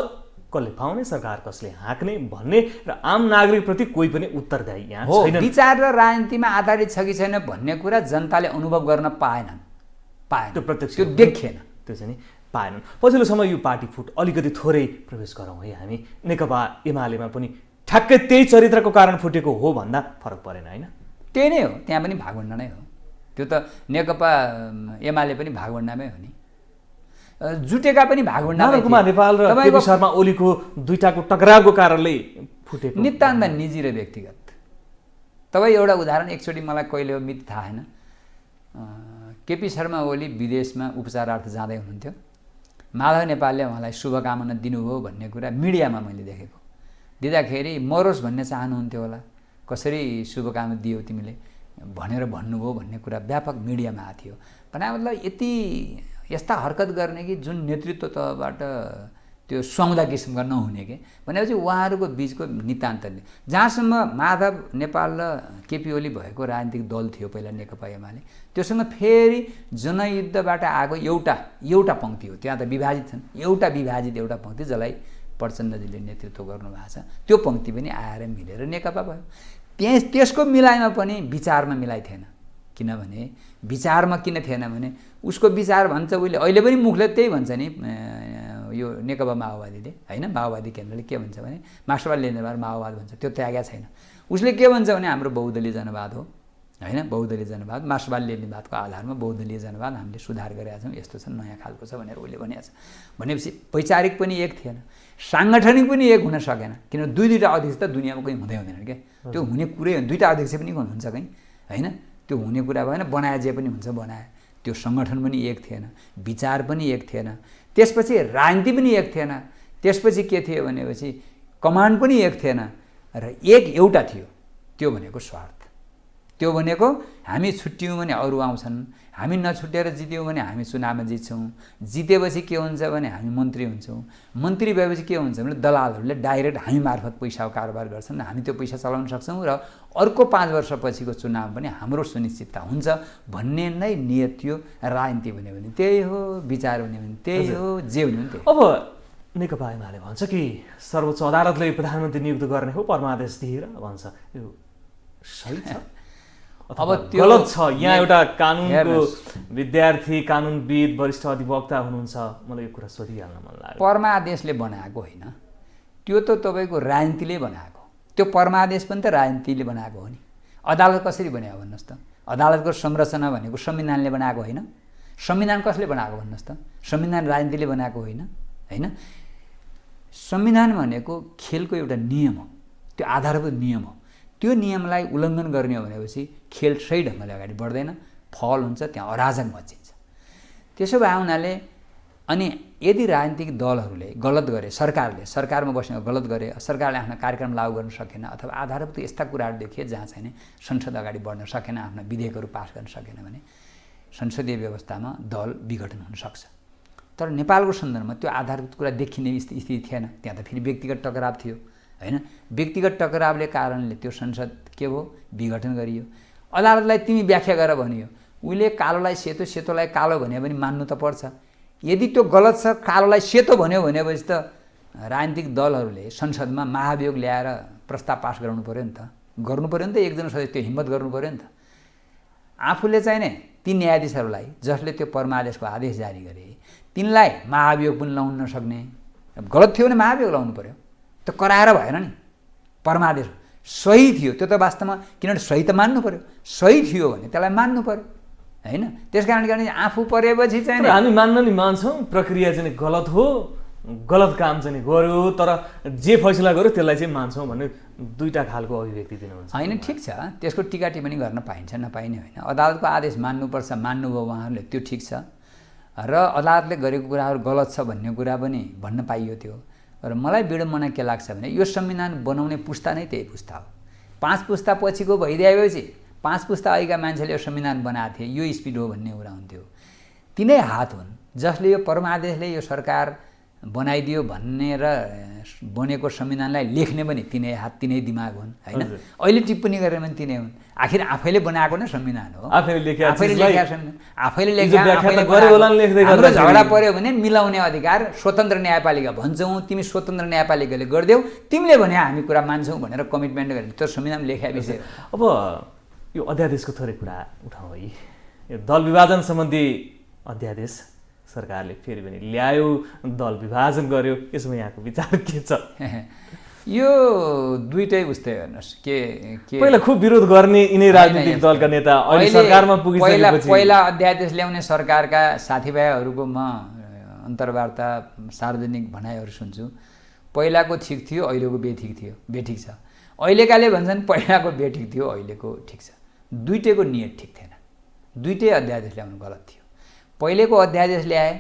कसले पाउने, सरकार कसले हाँक्ने भन्ने र आम नागरिकप्रति कोही पनि उत्तरदायी यहाँ छैन। विचार र राजनीतिमा आधारित छ कि छैन भन्ने कुरा जनताले अनुभव गर्न पाएनन्, त्यो प्रत्यक्ष त्यो देखिएन, त्यो चाहिँ नि पाएनन्। पछिल्लो समय यो पार्टी फुट अलिकति थोरै प्रवेश गरौँ है हामी। नेकपा एमालेमा पनि ठ्याक्कै त्यही चरित्रको कारण फुटेको हो भन्दा फरक परेन, होइन? त्यही नै हो, त्यहाँ पनि भागवण्डा नै हो। त्यो त नेकपा एमाले पनि भागवण्डामै हो नि, जुटेका पनि भागवण्डामै। कुमार नेपाल र केपी शर्मा ओलीको दुईटाको टकरावको कारणले फुटेको नितान्त निजी र व्यक्तिगत। तपाईँ एउटा उदाहरण एकचोटि मलाई कहिले हो मिति थाहा छैन, केपी शर्मा ओली विदेशमा उपचारार्थ जाँदै हुनुहुन्थ्यो, माधव नेपालले उहाँलाई शुभकामना दिनुभयो भन्ने कुरा मिडियामा मैले देखेको। दिँदाखेरि मरोस् भन्ने चाहनुहुन्थ्यो होला, कसरी शुभकामना दियो तिमीले भनेर भन्नुभयो भन्ने कुरा व्यापक मिडियामा आएको थियो। भने मतलब यति यस्ता हरकत गर्ने कि जुन नेतृत्व तहबाट त्यो सुहाउँदा किसिमका नहुने के भनेपछि उहाँहरूको बिचको नितान्तले जहाँसम्म माधव नेपाल र केपी ओली भएको राजनीतिक दल थियो पहिला नेकपा एमाले, त्योसँग फेरि जनयुद्धबाट आएको एउटा पङ्क्ति हो। त्यहाँ त विभाजित छन्, एउटा विभाजित एउटा पङ्क्ति जसलाई प्रचण्डजीले नेतृत्व गर्नुभएको छ, त्यो पङ्क्ति पनि आएर मिलेर नेकपा भयो। त्यसको मिलाइमा पनि विचारमा मिलाइ थिएन। किनभने विचारमा किन थिएन भने उसको विचार भन्छ उहिले अहिले पनि मुखले त्यही भन्छ नि, यो नेकपा माओवादीले होइन, माओवादी केन्द्रले के भन्छ भने मार्क्सवाद लेनिनवाद माओवाद भन्छ, त्यो त्यागेको छैन। उसले के भन्छ भने हाम्रो बहुदलीय जनवाद हो, होइन? बहुदलीय जनवाद मार्क्सवाद लेनिनवादको आधारमा बहुदलीय जनवाद हामीले सुधार गरेका छौँ, यस्तो छ, नयाँ खालको छ भनेर उसले भनेको छ। भनेपछि वैचारिक पनि एक थिएन, साङ्गठनिक पनि एक हुन सकेन। किन दुईवटा अध्यक्ष त दुनियाँमा कहीँ हुँदै हुँदैन क्या, त्यो हुने कुरै हो। दुईवटा अध्यक्ष पनि हुन्छ कहीँ, होइन? त्यो हुने कुरा भएन। बनाए जे पनि हुन्छ बनाए, त्यो सङ्गठन पनि एक थिएन, विचार पनि एक थिएन, त्यसपछि राजनीति पनि एक थिएन, त्यसपछि के थियो भनेपछि कमान्ड पनि एक थिएन र एउटा थियो, त्यो भनेको स्वार्थ। त्यो भनेको हामी छुट्यौँ भने अरू आउँछन्, हामी नछुट्याएर जित्यौँ भने हामी चुनावमा जित्छौँ, जितेपछि के हुन्छ भने हामी मन्त्री हुन्छौँ, मन्त्री भएपछि के हुन्छ भने दलालहरूले डाइरेक्ट हामी मार्फत पैसाको कारोबार गर्छन्, हामी त्यो पैसा चलाउन सक्छौँ र अर्को 5 वर्षपछिको चुनाव पनि हाम्रो सुनिश्चितता हुन्छ भन्ने नै नियत थियो। राजनीति भन्यो भने त्यही हो, विचार भन्यो भने त्यही हो, जे भन्यो भने त्यही। अब नेकपा एमाले भन्छ कि सर्वोच्च अदालतले प्रधानमन्त्री नियुक्त गर्ने हो परमादेश दिएर भन्छ, यो सही छ? अब त्यो गलत छ? यहाँ एउटा कानुनको विद्यार्थी, कानुनविद, वरिष्ठ अधिवक्ता हुनुहुन्छ, मलाई यो कुरा सोधिहाल्न मन लाग्यो। परमादेशले बनाएको होइन, त्यो त तपाईँको राजनीतिले बनाएको। त्यो परमादेश पनि त राजनीतिले बनाएको हो नि। अदालत कसरी बनायो भन्नुहोस् त? अदालतको संरचना भनेको संविधानले बनाएको होइन। संविधान कसले बनाएको भन्नुहोस् त? संविधान राजनीतिले बनाएको होइन, होइन? संविधान भनेको खेलको एउटा नियम हो, त्यो आधारभूत नियम हो। त्यो नियमलाई उल्लङ्घन गर्ने हो भनेपछि खेल सही ढङ्गले अगाडि बढ्दैन, फल हुन्छ, त्यहाँ अराजक मचिन्छ। त्यसो भए हुनाले अनि यदि राजनीतिक दलहरूले गलत गरे, सरकारमा बसेर गलत गरे, सरकारले आफ्नो कार्यक्रम लागू गर्न सकेन अथवा आधारभूत यस्ता कुराहरू देखिए जहाँ चाहिँ संसद अगाडि बढ्न सकेन, आफ्ना विधेयकहरू पास गर्न सकेन भने संसदीय व्यवस्थामा दल विघटन हुन सक्छ। तर नेपालको सन्दर्भमा त्यो आधारभूत कुरा देखिने स्थिति थिएन। त्यहाँ त फेरि व्यक्तिगत टकराव थियो हैन। व्यक्तिगत टकरावले कारणले त्यो संसद के भयो, विघटन गरियो। अदालतलाई तिमी व्याख्या गर भनियो, उहिले कालोलाई सेतो, सेतोलाई कालो भन्यो भने मान्नु त पर्छ। यदि त्यो गलत छ, कालोलाई सेतो भन्यो भनेपछि त राजनीतिक दलहरूले संसदमा महाभियोग ल्याएर प्रस्ताव पास गराउनु पर्यो नि त, त एकजना सदस्य त्यो हिम्मत गर्नु पर्यो नि त। आफूले चाहिँ नि ती न्यायाधीशहरूलाई जसले त्यो परमादेशको आदेश जारी गरे तिनलाई महाभियोग पनि लाउन नसक्ने, गलत थियो भने महाभियोग लाउनु पर्यो, त्यो कराएर भएन नि। परमादेश सही थियो त्यो त वास्तवमा, किनभने सही त मान्नु पर्यो, सही थियो भने त्यसलाई मान्नु पर्यो हैन। त्यसकारण गर्ने आफू परेपछि चाहिँ हामी मान्न नि मान्छौँ प्रक्रिया चाहिँ गलत हो, गलत काम चाहिँ गर्यो, तर जे फैसला गर्यो त्यसलाई चाहिँ मान्छौँ भन्ने दुईटा खालको अभिव्यक्ति दिनुहुन्छ हैन। ठिक छ, त्यसको टिका टिप्पणी गर्न पाइन्छ नपाइने होइन। अदालतको आदेश मान्नुपर्छ, मान्नुभयो उहाँहरूले, त्यो ठिक छ। र अदालतले गरेको कुराहरू गलत छ भन्ने कुरा पनि भन्न पाइयो त्यो। र मलाई विडम्बना के लाग्छ भने यो संविधान बनाउने पुस्ता नै त्यही पुस्ता हो। 5 पुस्ता पछिको भइदिएपछि 5 पुस्ता अघिका मान्छेले यो संविधान बनाएको थिए, यो स्पिड हो भन्ने कुरा हुन्थ्यो। तिनै हात हुन् जसले यो परमादेशले यो सरकार बनाइदियो भनेर बनेको संविधानलाई लेख्ने पनि तिनै हात, तिनै दिमाग हुन् हैन। अहिले टिप्पणी गरेर पनि तिनै हुन्। आखिर आफैले बनाएको नै संविधान हो, आफैले लेखेका झगडा पर्यो भने मिलाउने अधिकार स्वतन्त्र न्यायपालिका भन्छौँ, तिमी स्वतन्त्र न्यायपालिकाले गरिदेऊ, तिमीले भने हामी कुरा मान्छौँ भनेर कमिटमेन्ट गरे, त्यो संविधान लेखेका विषय। अब यो अध्यादेशको थोरै कुरा उठाउँ है। यो दल विभाजन सम्बन्धी अध्यादेश सरकारले फेरि पनि ल्यायो, दल विभाजन गर्यो, यसमा यहाँको विचार के छ? यो दुईटै उस्तै हेर्नुहोस् के पहिला खुब विरोध गर्ने यिनै राजनीतिक दलका नेता अहिले सरकारमा पुगिसकेपछि पहिला अध्यादेश ल्याउने सरकारका साथीभाइहरूको म अन्तर्वार्ता सार्वजनिक भनाइहरू सुन्छु। पहिलाको ठिक थियो, अहिलेको बेठिक थियो, बेठिक छ। अहिलेकाले भन्छन् पहिलाको बेठिक थियो, अहिलेको ठिक छ। दुईटैको नियत ठिक थिएन, दुईटै अध्यादेश ल्याउनु गलत थियो। पहिलेको अध्यादेश ल्याए,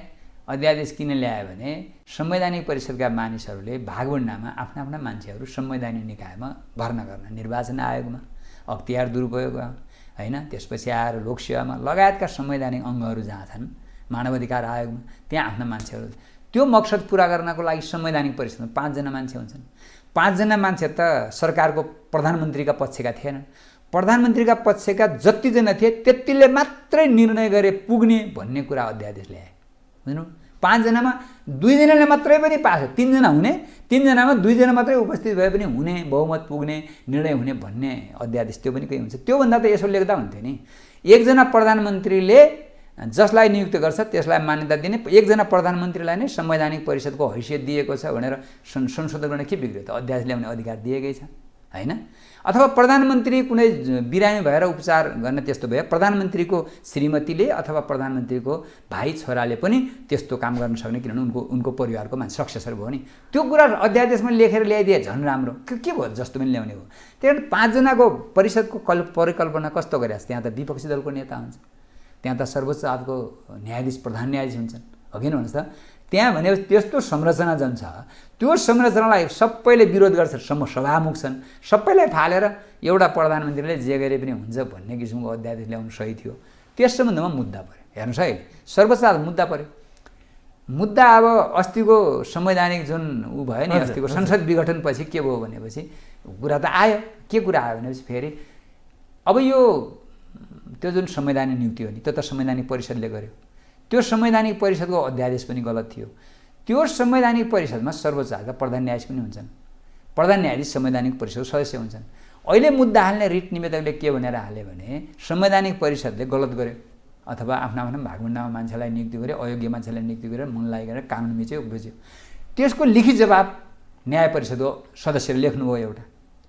अध्यादेश किन ल्यायो भने संवैधानिक परिषदका मानिसहरूले भागवण्डामा आफ्ना आफ्ना मान्छेहरू संवैधानिक निकायमा भर्ना गर्न, निर्वाचन आयोगमा, अख्तियार दुरुपयोगमा हैन, त्यसपछि आएर लोकसेवामा लगायतका संवैधानिक अङ्गहरू जहाँ छन्, मानवाधिकार आयोगमा, त्यहाँ आफ्ना मान्छेहरू, त्यो मकसद पुरा गर्नको लागि संवैधानिक परिषदमा 5 जना मान्छे हुन्छन्। 5 जना मान्छे त सरकारको प्रधानमन्त्रीका पक्षका थिएनन्। प्रधानमन्त्रीका पक्षका जतिजना थिए त्यतिले मात्रै निर्णय गरे पुग्ने भन्ने कुरा अध्यादेश ल्याए। बुझ्नु, 5 जनामा 2 जनाले मात्रै पनि पास, 3 जना हुने, 3 जनामा 2 जना मात्रै उपस्थित भए पनि हुने, बहुमत पुग्ने, निर्णय हुने भन्ने अध्यादेश त्यो पनि केही हुन्छ। त्योभन्दा त यसो लेख्दा हुन्थ्यो नि, एकजना प्रधानमन्त्रीले जसलाई नियुक्त गर्छ त्यसलाई मान्यता दिने, एकजना प्रधानमन्त्रीलाई नै संवैधानिक परिषदको हैसियत दिएको छ भनेर संशोधन गर्न के बिग्रियो त? अध्यादेश ल्याउने अधिकार दिएकै छ हैन। अथवा प्रधानमन्त्री कुनै बिरामी भएर उपचार गर्न त्यस्तो भयो, प्रधानमन्त्रीको श्रीमतीले अथवा प्रधानमन्त्रीको भाइ छोराले पनि त्यस्तो काम गर्न सक्ने, किनभने उनको परिवारको मान्छे सक्सेसर भयो नि। त्यो कुरा अध्यादेशमा लेखेर ल्याइदिए झन् राम्रो, के भयो जस्तो पनि ल्याउने हो। त्यही कारण 5 जनाको परिषदको परिकल्पना कस्तो गरेछ? त्यहाँ त विपक्षी दलको नेता हुन्छ, त्यहाँ त सर्वोच्च अदालतको न्यायाधीश, प्रधान न्यायाधीश हुन्छन्, हो कि भन्नुहोस् त? त्यहाँ भनेपछि त्यस्तो संरचना जुन छ त्यो संरचनालाई सबैले विरोध गर्छ, सभामुख छन्, सबैलाई फालेर एउटा प्रधानमन्त्रीले जे गरे पनि हुन्छ भन्ने किसिमको अध्यादेश ल्याउनु सही थियो। त्यस सम्बन्धमा मुद्दा पऱ्यो। हेर्नुहोस् है, सर्वोच्च अदालत मुद्दा पऱ्यो। मुद्दा अब अस्तिको संवैधानिक जुन ऊ भयो नि, अस्तिको संसद विघटनपछि के भयो भनेपछि कुरा त आयो। के कुरा आयो भनेपछि फेरि अब यो त्यो जुन संवैधानिक नियुक्ति हो नि, त्यो त संवैधानिक परिषदले गर्यो। त्यो संवैधानिक परिषदको अध्यादेश पनि गलत थियो। त्यो संवैधानिक परिषदमा सर्वोच्च अदालतका प्रधान न्यायाधीश पनि हुन्छन्, प्रधान न्यायाधीश संवैधानिक परिषदको सदस्य हुन्छन्। अहिले मुद्दा हाल्ने रिट निवेदकले के भनेर हाल्यो भने संवैधानिक परिषदले गलत गर्यो अथवा आफ्ना आफ्ना भागवण्डामा मान्छेलाई नियुक्ति गर्यो, अयोग्य मान्छेलाई नियुक्ति गरेर मनलाई गरेर कानुन मिच्यो बुझ्यो। त्यसको लिखित जवाब न्याय परिषदको सदस्यले लेख्नुभयो, एउटा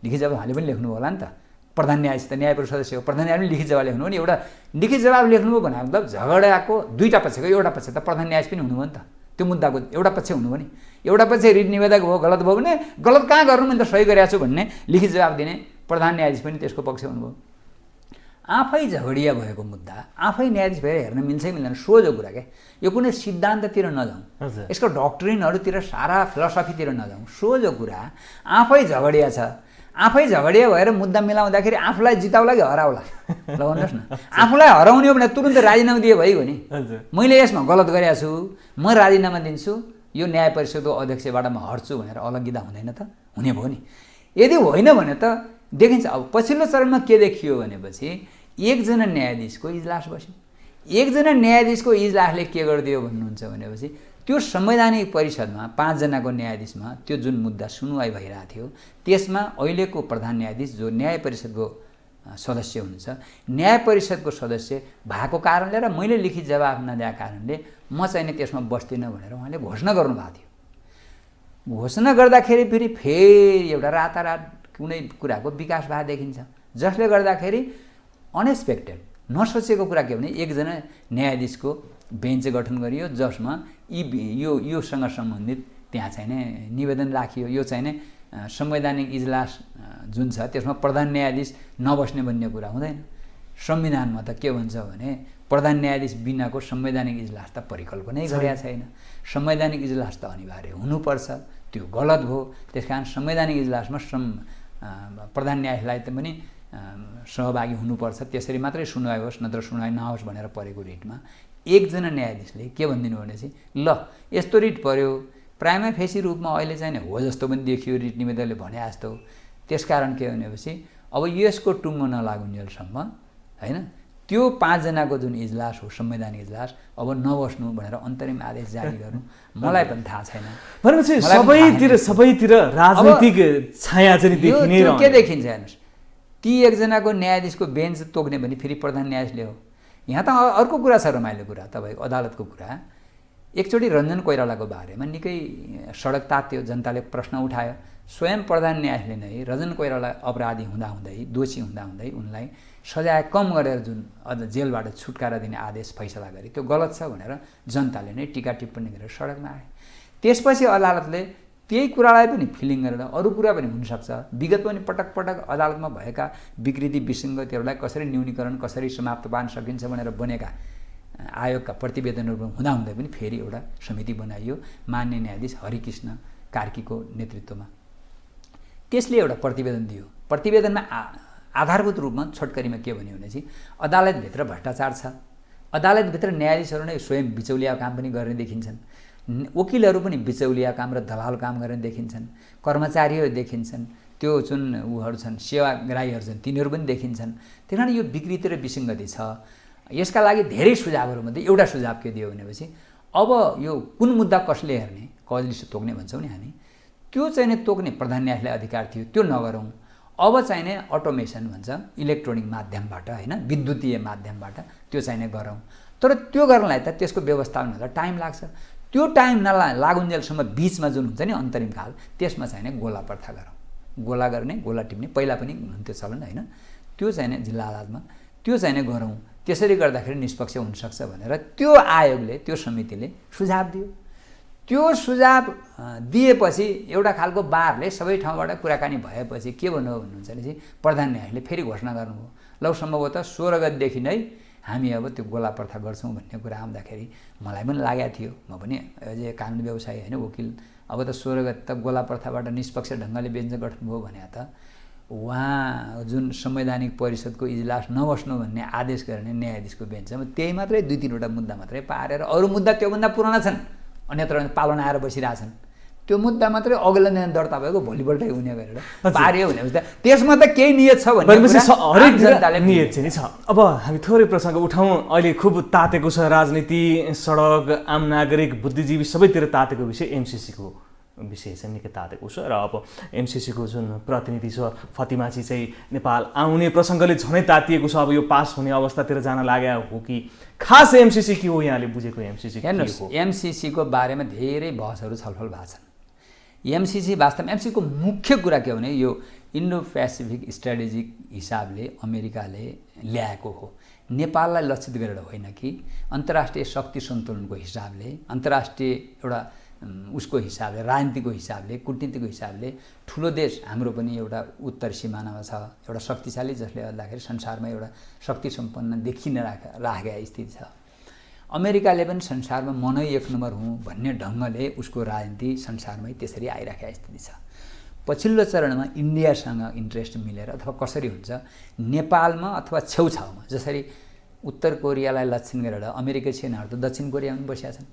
लिखित जवाब हाले पनि लेख्नुभयो होला नि त। प्रधान न्यायाधीश त न्याय परिषद सदस्य हो, प्रधान न्यायाधीशले लिखित जवाब लेख्नु हो नि। एउटा लिखित जवाब लेख्नुभयो भने मतलब झगडाको दुईटा पक्षको एउटा पक्ष त प्रधान न्यायाधीश पनि हुनुभयो नि त। त्यो मुद्दाको एउटा पक्ष हुनुभयो नि, एउटा पक्ष रिट निवेदक भयो, गलत भयो भने गलत कहाँ गर्नु, मैले त सही गरेको छु भन्ने लिखित जवाब दिने प्रधान न्यायाधीश पनि त्यसको पक्ष हुनुभयो। आफै झगडिया भएको मुद्दा आफै न्यायाधीश भएर हेर्न मिल्छ मिल्दैन सोझो कुरा क्या। यो कुनै सिद्धान्ततिर नजाउँ, यसको डक्ट्रिनहरूतिर सारा फिलोसफीतिर नजाउँ, सोझो कुरा आफै झगडिया छ, आफै झगडिया भएर मुद्दा मिलाउँदाखेरि आफूलाई जिताउला कि हराउला ल भन्नुहोस् न। आफूलाई हराउने हो भने तुरुन्त राजीनामा दिए भइगयो नि, मैले यसमा गलत गरेको छु म राजीनामा दिन्छु, यो न्याय परिषदको अध्यक्षबाट म हट्छु भनेर अलग्गिँदा हुँदैन त, हुने भयो नि। यदि होइन भने त देखिन्छ। अब पछिल्लो चरणमा के देखियो भनेपछि एकजना न्यायाधीशको इजलास बस्यो। एकजना न्यायाधीशको इजलासले के गरिदियो भन्नुहुन्छ भनेपछि त्यो संवैधानिक परिषदमा 5 जनाको न्यायाधीशमा त्यो जुन मुद्दा सुनवाई भइरहेको थियो त्यसमा अहिलेको प्रधान न्यायाधीश जो न्याय परिषदको सदस्य हुनुहुन्छ, न्याय परिषदको सदस्य भएको कारणले र मैले लिखित जवाफ नदिएको कारणले म चाहिँ नि त्यसमा बस्दिनँ भनेर उहाँले घोषणा गर्नुभएको थियो। घोषणा गर्दाखेरि फेरि एउटा रातारात कुनै कुराको विकास भए देखिन्छ, जसले गर्दाखेरि अनएक्सपेक्टेड नसोचेको कुरा के भने एकजना न्यायाधीशको बेन्च गठन गरियो जसमा योसँग सम्बन्धित त्यहाँ चाहिँ निवेदन राखियो। यो चाहिँ संवैधानिक इजलास जुन छ त्यसमा प्रधान न्यायाधीश नबस्ने भन्ने कुरा हुँदैन। संविधानमा त के भन्छ भने प्रधान न्यायाधीश बिनाको संवैधानिक इजलास त परिकल्पनै गरेका छैन। संवैधानिक इजलास त अनिवार्य हुनुपर्छ, त्यो गलत भयो। त्यसकारण संवैधानिक इजलासमा प्रधान न्यायाधीशलाई त पनि सहभागी हुनुपर्छ, त्यसरी मात्रै सुनवाई होस् नत्र सुनवाई नहोस् भनेर परेको रिटमा एकजना न्यायाधीशले के भनिदिनु भनेपछि ल यस्तो रिट पर्यो, प्राइमा फेसी रूपमा अहिले चाहिँ हो जस्तो पनि देखियो रिट निवेदकले भने जस्तो। त्यसकारण के भनेपछि अब यसको टुङ्गो नलागुन्जेलसम्म होइन त्यो 5 जनाको जुन इजलास हो संवैधानिक इजलास अब नबस्नु भनेर अन्तरिम आदेश जारी गर्नु मलाई पनि थाहा छैन। भनेपछि सबैतिर राजनीतिक छाया चाहिँ देखिने र के देखिन्छ हेर्नुहोस्, ती एकजनाको न्यायाधीशको बेन्च तोक्ने भने फेरि प्रधान न्यायाधीशले हो। यहाँ त अर्को कुरा छ, रमाइलो कुरा, तपाईँको अदालतको कुरा। एकचोटि रञ्जन कोइरालाको बारेमा निकै सडक तात्यो, जनताले प्रश्न उठायो। स्वयं प्रधान न्यायाधीशले नै रञ्जन कोइराला अपराधी हुँदाहुँदै दोषी हुँदाहुँदै उनलाई सजाय कम गरेर जुन जेलबाट छुटकारा दिने आदेश फैसला गरे, त्यो गलत छ भनेर जनताले नै टिका टिप्पणी गरेर सडकमा आए। त्यसपछि अदालतले त्यही कुरालाई पनि फिलिङ गरेर अरू कुरा पनि हुनसक्छ, विगत पनि पटक पटक अदालतमा भएका विकृति विसङ्गतिहरूलाई कसरी न्यूनीकरण कसरी समाप्त पार्न सकिन्छ भनेर बनेका आयोगका प्रतिवेदनहरू हुँदाहुँदै पनि फेरि एउटा समिति बनाइयो मान्य न्यायाधीश हरिकृष्ण कार्कीको नेतृत्वमा। त्यसले एउटा प्रतिवेदन दियो। प्रतिवेदनमा आधारभूत रूपमा छोटकरीमा के भन्यो भनेपछि अदालतभित्र भ्रष्टाचार छ, अदालतभित्र न्यायाधीशहरू नै स्वयं बिचौलिया काम पनि गर्ने देखिन्छन्, वकिलहरू पनि बिचौलिया काम र दलाल काम गर्ने देखिन्छन्, कर्मचारीहरू देखिन्छन्, त्यो जुन उहरू छन् सेवाग्राहीहरू छन् तिनीहरू पनि देखिन्छन्। त्यही कारण यो विकृति र विसङ्गति छ। यसका लागि धेरै सुझावहरूमध्ये एउटा सुझाव के दियो भनेपछि अब यो कुन मुद्दा कसले हेर्ने, कजले तोक्ने भन्छौँ नि हामी, त्यो चाहिँ नि तोक्ने प्रधान न्यायाधीशलाई अधिकार थियो, त्यो नगरौँ। अब चाहिँ नि अटोमेसन भन्छ इलेक्ट्रोनिक माध्यमबाट होइन विद्युतीय माध्यमबाट त्यो चाहिँ नि गरौँ। तर त्यो गर्नलाई त त्यसको व्यवस्थापन हुँदा टाइम लाग्छ। त्यो टाइम लागुन्जेलसम्म बिचमा जुन हुन्छ नि अन्तरिम काल त्यसमा चाहिँ नि गोला प्रथा गरौँ। गोला गर्ने गोला टिप्ने पहिला पनि हुन्थ्यो चलन होइन, त्यो चाहिँ नि जिल्ला अदालतमा त्यो चाहिँ नि गरौँ। त्यसरी गर्दाखेरि निष्पक्ष हुनसक्छ भनेर त्यो आयोगले त्यो समितिले सुझाव दियो। त्यो सुझाव दिएपछि एउटा खालको बारले सबै ठाउँबाट कुराकानी भएपछि के भन्नुहुन्छ भनेपछि प्रधान न्यायाधीशले फेरि घोषणा गर्नुभयो, ल सम्भवतः 16 गतेदेखि नै हामी अब त्यो गोला प्रथा गर्छौँ भन्ने कुरा आउँदाखेरि मलाई पनि लागेको थियो, म पनि एज ए कानुन व्यवसायी होइन वकिल, अब त 16 गते त गोला प्रथाबाट निष्पक्ष ढङ्गले बेन्च गठन भयो भने त उहाँ जुन संवैधानिक परिषदको इजलास नबस्नु भन्ने आदेश गर्ने न्यायाधीशको बेन्चमा त्यही मात्रै 2-3वटा मुद्दा मात्रै पारेर अरू मुद्दा त्योभन्दा पुराना छन्, अन्यत्र पालना आएर बसिरहेछन्, त्यो मुद्दा मात्रै अघिल्लो दिन दर्ता भएको भोलिपल्टै हुने गरेर पार्यो भनेपछि त त्यसमा त केही नियत छ भन्ने हरेक जनताले नियत चाहिँ छ। अब हामी थोरै प्रसङ्ग उठाउँ। अहिले खुब तातेको छ राजनीति, सडक, आम नागरिक, बुद्धिजीवी सबैतिर तातेको विषय एमसिसीको विषय चाहिँ निकै तातेको छ। र अब एमसिसीको जुन प्रतिनिधि छ फतिमाची चाहिँ नेपाल आउने प्रसङ्गले झनै तातिएको छ। अब यो पास हुने अवस्थातिर जान लाग्यो हो कि खास एमसिसी के हो, यहाँले बुझेको एमसिसी के हो? एमसिसीको बारेमा धेरै बहसहरू छलफल भएको छन्। एमसिसी वास्तवमा एमसिसीको मुख्य कुरा के हो भने यो इन्डो पेसिफिक स्ट्राटेजिक हिसाबले अमेरिकाले ल्याएको हो, नेपाललाई लक्षित गरेर होइन कि अन्तर्राष्ट्रिय शक्ति सन्तुलनको हिसाबले अन्तर्राष्ट्रिय एउटा उसको हिसाबले, राजनीतिको हिसाबले, कूटनीतिको हिसाबले ठुलो देश हाम्रो पनि एउटा उत्तर सिमानामा छ, एउटा शक्तिशाली, जसले गर्दाखेरि संसारमा एउटा शक्ति सम्पन्न देखिन राखेका स्थिति छ। अमेरिकाले पनि संसारमा म नै एक नम्बर हुँ भन्ने ढङ्गले उसको राजनीति संसारमै त्यसरी आइराखेका स्थिति छ। पछिल्लो चरणमा इन्डियासँग इन्ट्रेस्ट मिलेर अथवा कसरी हुन्छ, नेपालमा अथवा छेउछाउमा, जसरी उत्तर कोरियालाई लक्षण गरेर अमेरिकी सेनाहरू त दक्षिण कोरियामा बसेका छन्,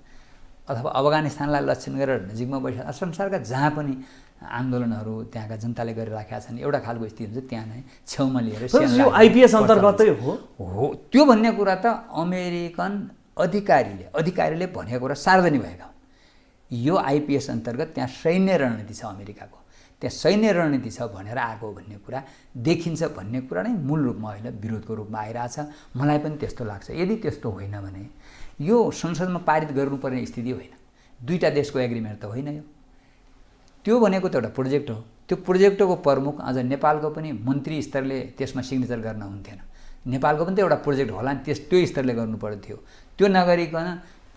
अथवा अफगानिस्तानलाई लक्षण गरेर नजिकमा बसेका, संसारका जहाँ पनि आन्दोलनहरू त्यहाँका जनताले गरिराखेका छन्, एउटा खालको स्थिति हुन्छ, त्यहाँ नै छेउमा लिएर यो आइपिएस अन्तर्गतै हो। त्यो भन्ने कुरा त अमेरिकन अधिकारीले भनेको कुरा सार्वजनिक भएका हुन्। यो आइपिएस अन्तर्गत त्यहाँ सैन्य रणनीति छ, अमेरिकाको त्यहाँ सैन्य रणनीति छ भनेर आएको भन्ने कुरा देखिन्छ भन्ने कुरा नै मूल रूपमा अहिले विरोधको रूपमा आइरहेछ। मलाई पनि त्यस्तो लाग्छ। यदि त्यस्तो होइन भने यो संसदमा पारित गर्नुपर्ने स्थिति होइन, दुईटा देशको एग्रिमेन्ट त होइन यो। त्यो भनेको त एउटा प्रोजेक्ट हो। त्यो प्रोजेक्टको प्रमुख अझ नेपालको पनि मन्त्री स्तरले त्यसमा सिग्नेचर गर्न हुन्थेन। नेपालको पनि त एउटा प्रोजेक्ट होला नि, त्यो स्तरले गर्नुपर्ने थियो। त्यो नगरिकन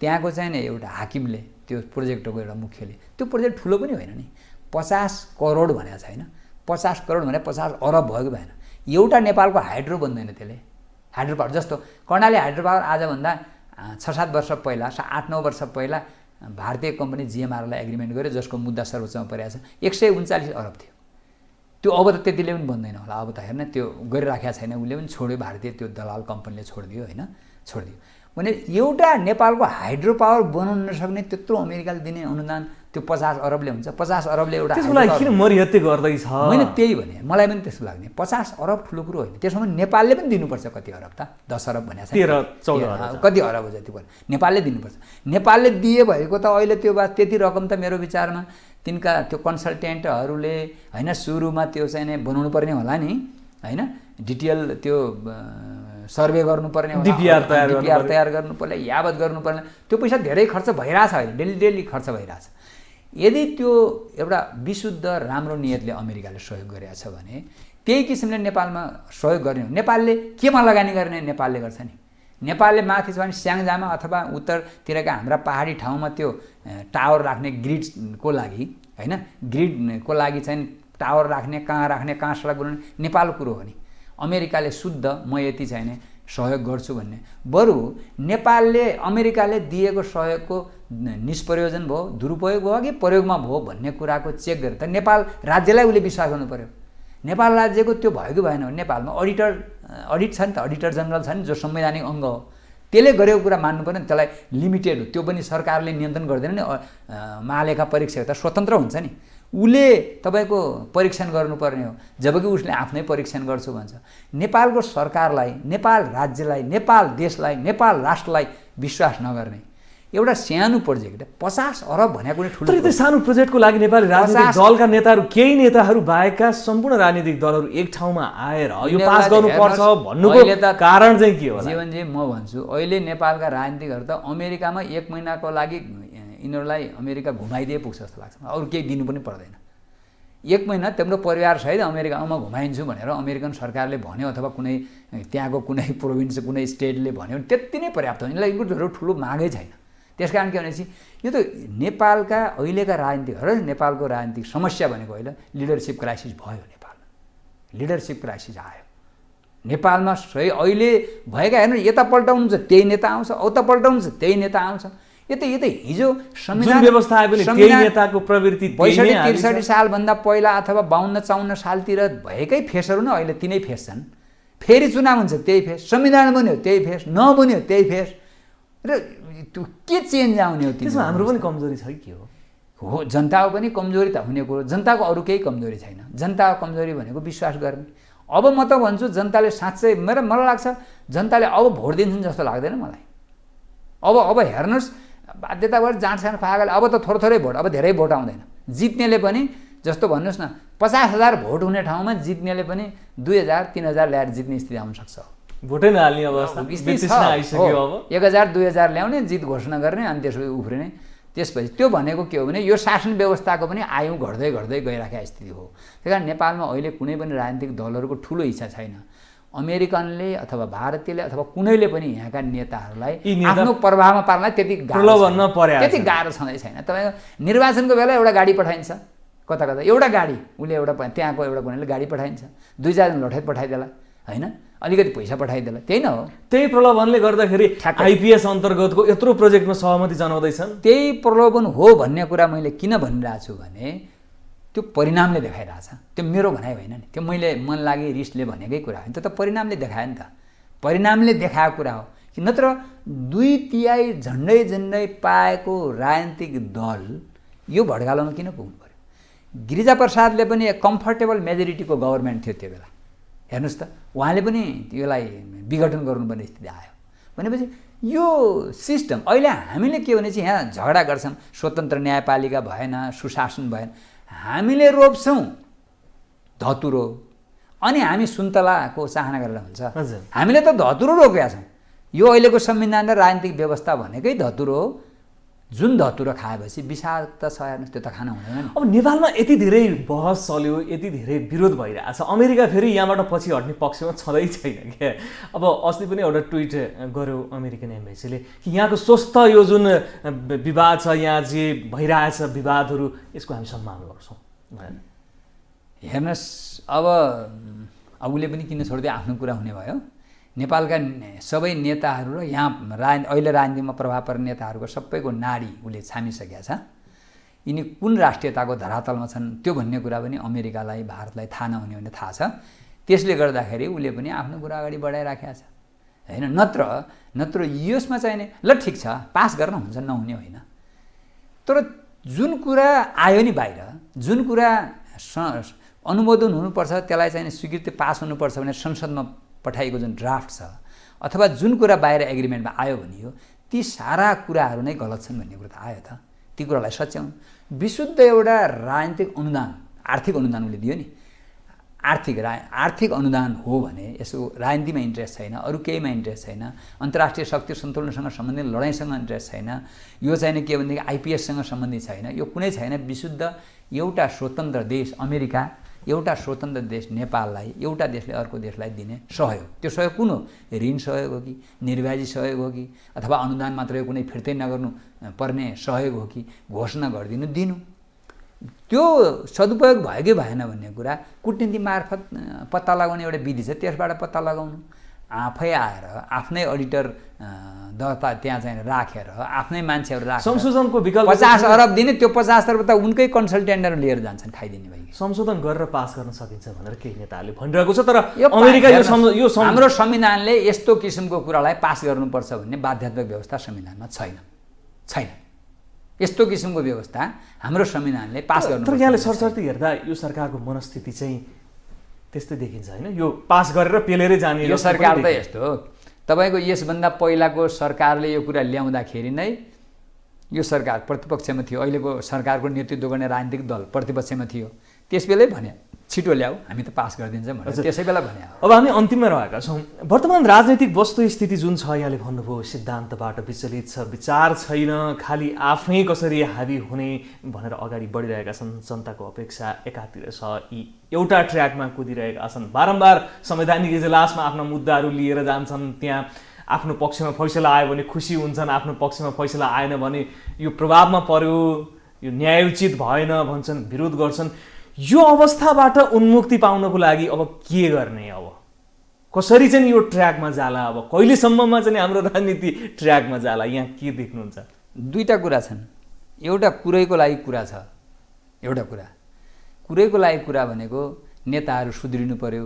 त्यहाँको चाहिँ नि एउटा हाकिमले, त्यो प्रोजेक्टको एउटा मुख्यले, त्यो प्रोजेक्ट ठुलो पनि होइन नि, 50 करोड भनेको छैन, 50 करोड भने 50 अरब भयो कि भएन। एउटा नेपालको हाइड्रो बन्दैन त्यसले। हाइड्रो पावर जस्तो कर्णाली हाइड्रो पावर आजभन्दा 6-7 वर्ष पहिला, 8-9 वर्ष पहिला भारतीय कम्पनी जिएमआरलाई एग्रिमेन्ट गर्यो, जसको मुद्दा सर्वोच्चमा परेको छ। 139 अरब थियो। त्यो अब त त्यतिले पनि बन्दैन होला। अब त हेर्न, त्यो गरिराखेका छैन, उसले पनि छोड्यो, भारतीय त्यो दलाल कम्पनीले छोडिदियो होइन, छोडिदियो भने एउटा नेपालको हाइड्रो पावर बनाउन नसक्ने त्यत्रो अमेरिकाले दिने अनुदान त्यो 50 अरबले हुन्छ। 50 अरबले एउटा किन मरिहत्ते गर्दैछ? मैले त्यही भने, मलाई पनि त्यस्तो लाग्ने। 50 अरब ठुलो कुरो होइन, त्यसमा नेपालले पनि दिनुपर्छ। कति अरब त? 10 अरब भनेको छ, 13-14 कति अरब हो जति पर्यो नेपालले दिनुपर्छ। नेपालले दिए भएको त अहिले त्यो बात त्यति रकम त मेरो विचारमा तिनका त्यो कन्सल्टेन्टहरूले होइन सुरुमा त्यो चाहिँ नै बनाउनु पर्ने होला नि होइन, डिटेल त्यो सर्वे गर्नुपर्ने होला, डिपिआर तयार गर्नुपर्ने, यावत गर्नुपर्ने, त्यो पैसा धेरै खर्च भइरहेछ अहिले, डेली खर्च भइरहेछ। यदि त्यो एउटा विशुद्ध राम्रो नियतले अमेरिकाले सहयोग गरेको छ भने त्यही किसिमले नेपालमा सहयोग गर्ने हो। नेपालले केमा लगानी गर्ने? नेपालले गर्छ नि। नेपालले माथि छ भने स्याङ्जामा अथवा उत्तरतिरका हाम्रा पहाडी ठाउँमा त्यो टावर राख्ने ग्रिडको लागि होइन, ग्रिडको लागि चाहिँ टावर राख्ने, कहाँ सडक बनाउने नेपालको कुरो हो नि। अमेरिकाले शुद्ध म यति चाहिने सहयोग गर्छु भन्ने, बरु नेपालले अमेरिकाले दिएको सहयोगको निष्प्रयोजन भयो, दुरुपयोग भयो कि प्रयोगमा भयो भन्ने कुराको चेक गरेर त नेपाल राज्यलाई उसले विश्वास गर्नु पर्यो। नेपाल राज्यको त्यो भयो कि भएन भने नेपालमा अडिट छ नि त, अडिटर जनरल छ नि, जो संवैधानिक अङ्ग हो, त्यसले गरेको कुरा मान्नु पर्यो नि। त्यसलाई लिमिटेड हो, त्यो पनि सरकारले नियन्त्रण गर्दैन नि। महालेखा परीक्षक त स्वतन्त्र हुन्छ नि, उसले तपाईँको परीक्षण गर्नुपर्ने हो, जबकि उसले आफ्नै परीक्षण गर्छु भन्छ। नेपालको सरकारलाई, नेपाल राज्यलाई, नेपाल देशलाई, नेपाल राष्ट्रलाई विश्वास नगर्ने एउटा सानो प्रोजेक्ट 50 अरब भनेको नै ठुलो। तर त्यो सानो प्रोजेक्टको लागि नेपाली राजनीतिक दलका नेताहरू, केही नेताहरू बाहेकका सम्पूर्ण राजनीतिक दलहरू एक ठाउँमा आएर यो पास गर्नुपर्छ भन्नुको कारण चाहिँ के होला? जीवनजी म भन्छु, अहिले नेपालका राजनीतिकहरू त अमेरिकामा 1 महिनाको लागि यिनीहरूलाई अमेरिका घुमाइदिए पुग्छ जस्तो लाग्छ। अरू केही दिनु पनि पर्दैन। 1 महिना तिम्रो परिवारसहित अमेरिकामा घुमाइन्छु भनेर अमेरिकन सरकारले भन्यो अथवा कुनै त्यहाँको कुनै प्रोभिन्स, कुनै स्टेटले भन्यो भने त्यति नै पर्याप्त हो। यिनलाई यिनको ठुलो मागै छैन। त्यस कारण के भनेपछि यो त नेपालका अहिलेका राजनीतिकहरू, नेपालको राजनीतिक समस्या भनेको अहिले लिडरसिप क्राइसिस भयो। नेपालमा लिडरसिप क्राइसिस आयो नेपालमा। सही अहिले भएका हेर्नु, यता पल्टाउनु छ त्यही नेता आउँछ, उता पल्टाउनु छ त्यही नेता आउँछ। यो त हिजो संविधान व्यवस्था आयो भने त्यही नेताको प्रवृत्ति 62-63 सालभन्दा पहिला अथवा 52-54 सालतिर भएकै फेसहरू नै अहिले तिनै फेस छन्। फेरि चुनाव हुन्छ त्यही फेस, संविधान बन्यो त्यही फेस, नबन्यो त्यही फेस, र त्यो के चेन्ज आउने हो? त्यसमा हाम्रो पनि कमजोरी छ कि हो? जनताको पनि कमजोरी त हुने कुरो। जनताको अरू केही कमजोरी छैन। जनताको कमजोरी भनेको विश्वास गर्ने। अब म त भन्छु जनताले साँच्चै, मलाई लाग्छ जनताले अब भोट दिन्छन् जस्तो लाग्दैन मलाई। अब हेर्नुहोस्, बाध्यताबाट जाँडसाँड पागल, अब त थोरै भोट, अब धेरै भोट आउँदैन। जित्नेले पनि जस्तो भन्नुहोस् न 50,000 भोट हुने ठाउँमा जित्नेले पनि 2,000-3,000 ल्याएर जित्ने स्थिति आउन सक्छ। भोटै नहाल्ने अवस्था आइसक्यो। अब 1,000-2,000 ल्याउने, जित घोषणा गर्ने, अनि त्यसपछि उफ्रिने। त्यसपछि त्यो भनेको के हो भने यो शासन व्यवस्थाको पनि आयु घट्दै गइराखेको स्थिति हो। त्यही कारण नेपालमा अहिले कुनै पनि राजनीतिक दलहरूको ठुलो इच्छा छैन। अमेरिकनले अथवा भारतीयले अथवा कुनैले पनि यहाँका नेताहरूलाई यी नेता आफ्नो प्रभावमा पार्नलाई त्यति प्रलोभनमा परेको त्यति गाह्रो छँदै छैन। तपाईँको निर्वाचनको बेला एउटा गाडी पठाइन्छ कता कता, एउटा गाडी उसले एउटा त्यहाँको एउटा कुनैले गाडी पठाइन्छ, 2-4 दिन लठै पठाइदेला होइन, अलिकति पैसा पठाइदेला, त्यही न हो। त्यही प्रलोभनले गर्दाखेरि आइपिएस अन्तर्गतको यत्रो प्रोजेक्टमा सहमति जनाउँदैछन्। त्यही प्रलोभन हो भन्ने कुरा मैले किन भनिरहेको छु भने त्यो परिणामले देखाइरहेछ। त्यो मेरो भनाइ होइन नि, त्यो मैले मन लागि रिसले भनेकै कुरा होइन, त्यो त परिणामले देखायो नि त। परिणामले देखाएको कुरा हो कि नत्र 2/3 झन्डै पाएको राजनीतिक दल यो भड्कालोमा किन पुग्नु पर्यो? गिरिजाप्रसादले पनि एक कम्फर्टेबल मेजोरिटीको गभर्मेन्ट थियो त्यो बेला, हेर्नुहोस् त, उहाँले पनि त्यसलाई विघटन गर्नुपर्ने स्थिति आयो भनेपछि यो सिस्टम अहिले हामीले के भने चाहिँ यहाँ झगडा गर्छौँ, स्वतन्त्र न्यायपालिका भएन, सुशासन भएन, हामीले रोप्छौँ धतुरो अनि हामी सुन्तलाको चाहना गरेर हुन्छ। हामीले त धतुरो रोपेका छौँ। यो अहिलेको संविधान र राजनीतिक व्यवस्था भनेकै धतुरो हो, जुन धतुरो खाएपछि विषाक्त छ, हेर्नुहोस् त्यो त खान हुँदैन नि। अब नेपालमा यति धेरै बहस चल्यो, यति धेरै विरोध भइरहेछ, अमेरिका फेरि यहाँबाट पछि हट्ने पक्षमा छँदै छैन क्या। अब अस्ति पनि एउटा ट्विट गर्यो अमेरिकन एम्बेसीले कि यहाँको स्वस्थ यो जुन विवाद छ, यहाँ जे भइरहेछ विवादहरू, यसको हामी सम्मान गर्छौँ। हेर्नुहोस् अब उसले पनि किन छोड्दै आफ्नो कुरा हुने भयो। नेपालका सबै नेताहरू र यहाँ अहिले राजनीतिमा प्रभाव पर्ने नेताहरूको सबैको नाडी उसले छामिसकेका छ। यिनी कुन राष्ट्रियताको धरातलमा छन् त्यो भन्ने कुरा पनि अमेरिकालाई भारतलाई थाहा नहुने भने थाहा छ। त्यसले गर्दाखेरि उसले पनि आफ्नो कुरा अगाडि बढाइराखेको छ होइन। नत्र यसमा चाहिने ल ठिक छ पास गर्न हुन्छ नहुने होइन, तर जुन कुरा आयो नि बाहिर, जुन कुरा अनुमोदन हुनुपर्छ त्यसलाई चाहिँ स्वीकृति पास हुनुपर्छ भने संसदमा पठाइएको जुन ड्राफ्ट छ अथवा जुन कुरा बाहिर एग्रिमेन्टमा आयो भनियो ती सारा कुराहरू नै गलत छन् भन्ने कुरा त आयो त। ती कुरालाई सच्याउनु विशुद्ध एउटा राजनीतिक अनुदान, आर्थिक अनुदान उसले दियो नि, आर्थिक अनुदान हो भने यसो राजनीतिमा इन्ट्रेस्ट छैन, अरू केहीमा इन्ट्रेस्ट छैन, अन्तर्राष्ट्रिय शक्ति सन्तुलनसँग सम्बन्धित लडाइँसँग इन्ट्रेस्ट छैन, यो चाहिँ के भनेदेखि आइपिएससँग सम्बन्धित छैन, यो कुनै छैन, विशुद्ध एउटा स्वतन्त्र देश अमेरिका, एउटा स्वतन्त्र देश नेपाललाई एउटा देशले अर्को देशलाई दिने सहयोग, त्यो सहयोग कुन हो? ऋण सहयोग हो कि निर्वाजी सहयोग हो कि अथवा अनुदान मात्रै कुनै फिर्तै नगर्नु पर्ने सहयोग हो कि घोषणा गरिदिनु दिनु, त्यो सदुपयोग भयो कि भएन भन्ने कुरा कूटनीति मार्फत पत्ता लगाउने एउटा विधि छ, त्यसबाट पत्ता लगाउनु। आफै आएर आफ्नै अडिटर दर्ता त्यहाँ चाहिँ राखेर आफ्नै मान्छेहरू राखेर संशोधनको विकल्प 50 अरब दिने, त्यो 50 अरब त उनकै कन्सल्टेन्टहरू लिएर जान्छन् खाइदिने भाइ। संशोधन गरेर पास गर्न सकिन्छ भनेर केही नेताहरूले भनिरहेको छ, तर अमेरिका यो हाम्रो संविधानले यस्तो किसिमको कुरालाई पास गर्नुपर्छ भन्ने बाध्यात्मक व्यवस्था संविधानमा छैन। यस्तो किसिमको व्यवस्था हाम्रो संविधानले पास गर्नु। तर यहाँले सरसर्ती हेर्दा यो सरकारको मनस्थिति चाहिँ त्यस्तै देखिन्छ होइन, यो पास गरेर पेलेरै जाने यो सरकार त यस्तो हो। तपाईँको यसभन्दा पहिलाको सरकारले यो कुरा ल्याउँदाखेरि नै यो सरकार प्रतिपक्षमा थियो, अहिलेको सरकारको नेतृत्व गर्ने राजनीतिक दल प्रतिपक्षमा थियो, त्यस बेलै भने छिटो ल्याऊ हामी त पास गरिदिन्छौँ भनेर त्यसै बेला भने। अब हामी अन्तिममा रहेका छौँ। वर्तमान राजनैतिक वस्तुस्थिति जुन छ, यहाँले भन्नुभयो सिद्धान्तबाट विचलित छ, विचार छैन, खालि आफै कसरी हावी हुने भनेर अगाडि बढिरहेका छन्, जनताको अपेक्षा एकातिर छ, यी एउटा ट्र्याकमा कुदिरहेका छन्, बारम्बार संवैधानिक इजलासमा आफ्ना मुद्दाहरू लिएर जान्छन्, त्यहाँ आफ्नो पक्षमा फैसला आयो भने खुसी हुन्छन्, आफ्नो पक्षमा फैसला आएन भने यो प्रभावमा पर्यो, यो न्यायोचित भएन भन्छन्, विरोध गर्छन्। यो अवस्थाबाट उन्मुक्ति पाउनको लागि अब के गर्ने, अब कसरी चाहिँ यो ट्र्याकमा जाला, अब कहिलेसम्ममा चाहिँ हाम्रो राजनीति ट्र्याकमा जाला, यहाँ के देख्नुहुन्छ? दुईटा कुरा छन्। एउटा कुरैको लागि कुरा छ, एउटा कुरैको लागि कुरा भनेको नेताहरू सुध्रिनु पर्यो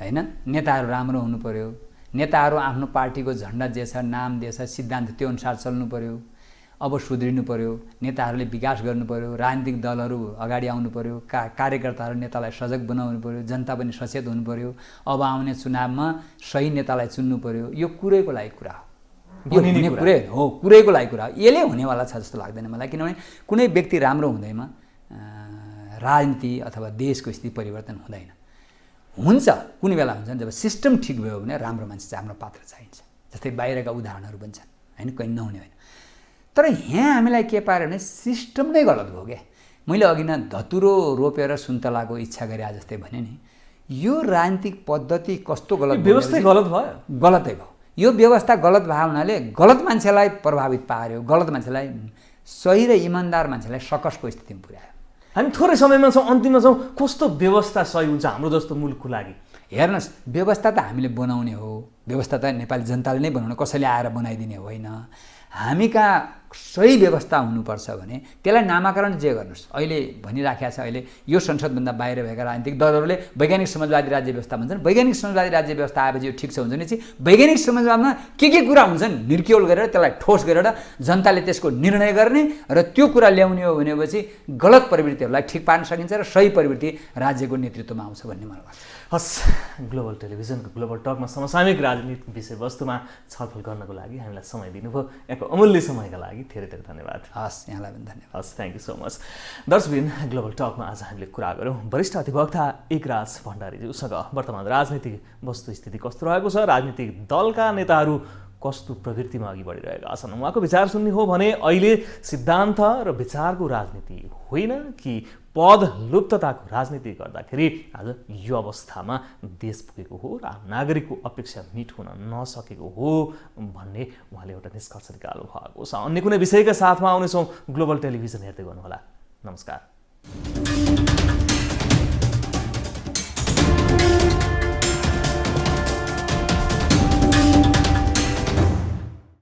होइन, नेताहरू राम्रो हुनु पर्यो, नेताहरू आफ्नो पार्टीको झन्डा जे छ, नाम जे छ, सिद्धान्त त्यो अनुसार चल्नु पर्यो, अब सुध्रिनु पर्यो, नेताहरूले विकास गर्नु पर्यो, राजनीतिक दलहरू अगाडि आउनु पर्यो, कार्यकर्ताहरू नेतालाई सजग बनाउनु पर्यो, जनता पनि सचेत हुनु पर्यो, अब आउने चुनावमा सही नेतालाई चुन्नु पर्यो। यो कुरैको लागि कुरा हो, यो हुने कुरै हो, कुरैको लागि कुरा हो। यसले हुनेवाला छ जस्तो लाग्दैन मलाई, किनभने कुनै व्यक्ति राम्रो हुँदैमा राजनीति अथवा देशको स्थिति परिवर्तन हुँदैन। हुन्छ कुनै बेला हुन्छ जब सिस्टम ठिक भयो भने राम्रो मान्छे चाहिँ हाम्रो पात्र चाहिन्छ, जस्तै बाहिरका उदाहरणहरू पनि छन् होइन, कहीँ नहुने होइन। तर यहाँ हामीलाई के पार्यो भने सिस्टम नै गलत भयो क्या। मैले अघि न धतुरो रोपेर सुन्तलाको इच्छा गरे जस्तै भने नि, यो राजनीतिक पद्धति कस्तो गलत व्यवस्था गलत भयो, गलतै भयो। यो व्यवस्था गलत भयो हुनाले गलत मान्छेलाई प्रभावित पार्यो, गलत मान्छेलाई, सही र इमान्दार मान्छेलाई सकसको स्थितिमा पुर्यायो। हामी थोरै समयमा छौँ, अन्तिममा छौँ, कस्तो व्यवस्था सही हुन्छ हाम्रो जस्तो मुलुकको लागि? हेर्नुहोस्, व्यवस्था त हामीले बनाउने हो, व्यवस्था त नेपाली जनताले नै बनाउने, कसैले आएर बनाइदिने होइन। हामी कहाँ सही व्यवस्था हुनुपर्छ भने त्यसलाई नामाकरण जे गर्नुहोस्। अहिले भनिराखेको छ, अहिले यो संसदभन्दा बाहिर भएका राजनीतिक दलहरूले वैज्ञानिक समाजवादी राज्य व्यवस्था भन्छन्। वैज्ञानिक समाजवादी राज्य व्यवस्था आएपछि यो ठिक छ हुन्छ भने चाहिँ वैज्ञानिक समाजवादमा के कुरा हुन्छन् निर्क्योल गरेर त्यसलाई ठोस गरेर जनताले त्यसको निर्णय गर्ने र त्यो कुरा ल्याउने हो भनेपछि गलत प्रवृत्तिहरूलाई ठिक पार्न सकिन्छ र सही प्रवृत्ति राज्यको नेतृत्वमा आउँछ भन्ने मलाई लाग्छ। हस्, ग्लोबल टेलिभिजनको ग्लोबल टकमा समसामयिक राजनीतिक विषयवस्तुमा छलफल गर्नको लागि हामीलाई समय दिनुभयो। यहाँको अमूल्य समयका लागि धेरै धेरै धन्यवाद। हस्, यहाँलाई पनि धन्यवाद। हस्, थ्याङ्क यू सो मच। दर्शकबिन, ग्लोबल टकमा आज हामीले कुरा गऱ्यौँ वरिष्ठ अधिवक्ता एकराज भण्डारीज्यूसँग वर्तमान राजनीतिक वस्तुस्थिति कस्तो रहेको छ, राजनीतिक दलका नेताहरू कस्तो प्रवृत्तिमा अघि बढिरहेका छन्, उहाँको विचार सुन्ने हो भने अहिले सिद्धान्त र विचारको राजनीति होइन कि पद लुप्तताको राजनीति गर्दाखेरि आज यो अवस्थामा देश पुगेको हो र नागरिकको अपेक्षा मिट हुन नसकेको हो भन्ने उहाँले एउटा निष्कर्ष निकाल्नु भएको छ। अन्य कुनै विषयका साथमा आउनेछौँ। ग्लोबल टेलिभिजन हेर्दै गर्नुहोला। नमस्कार।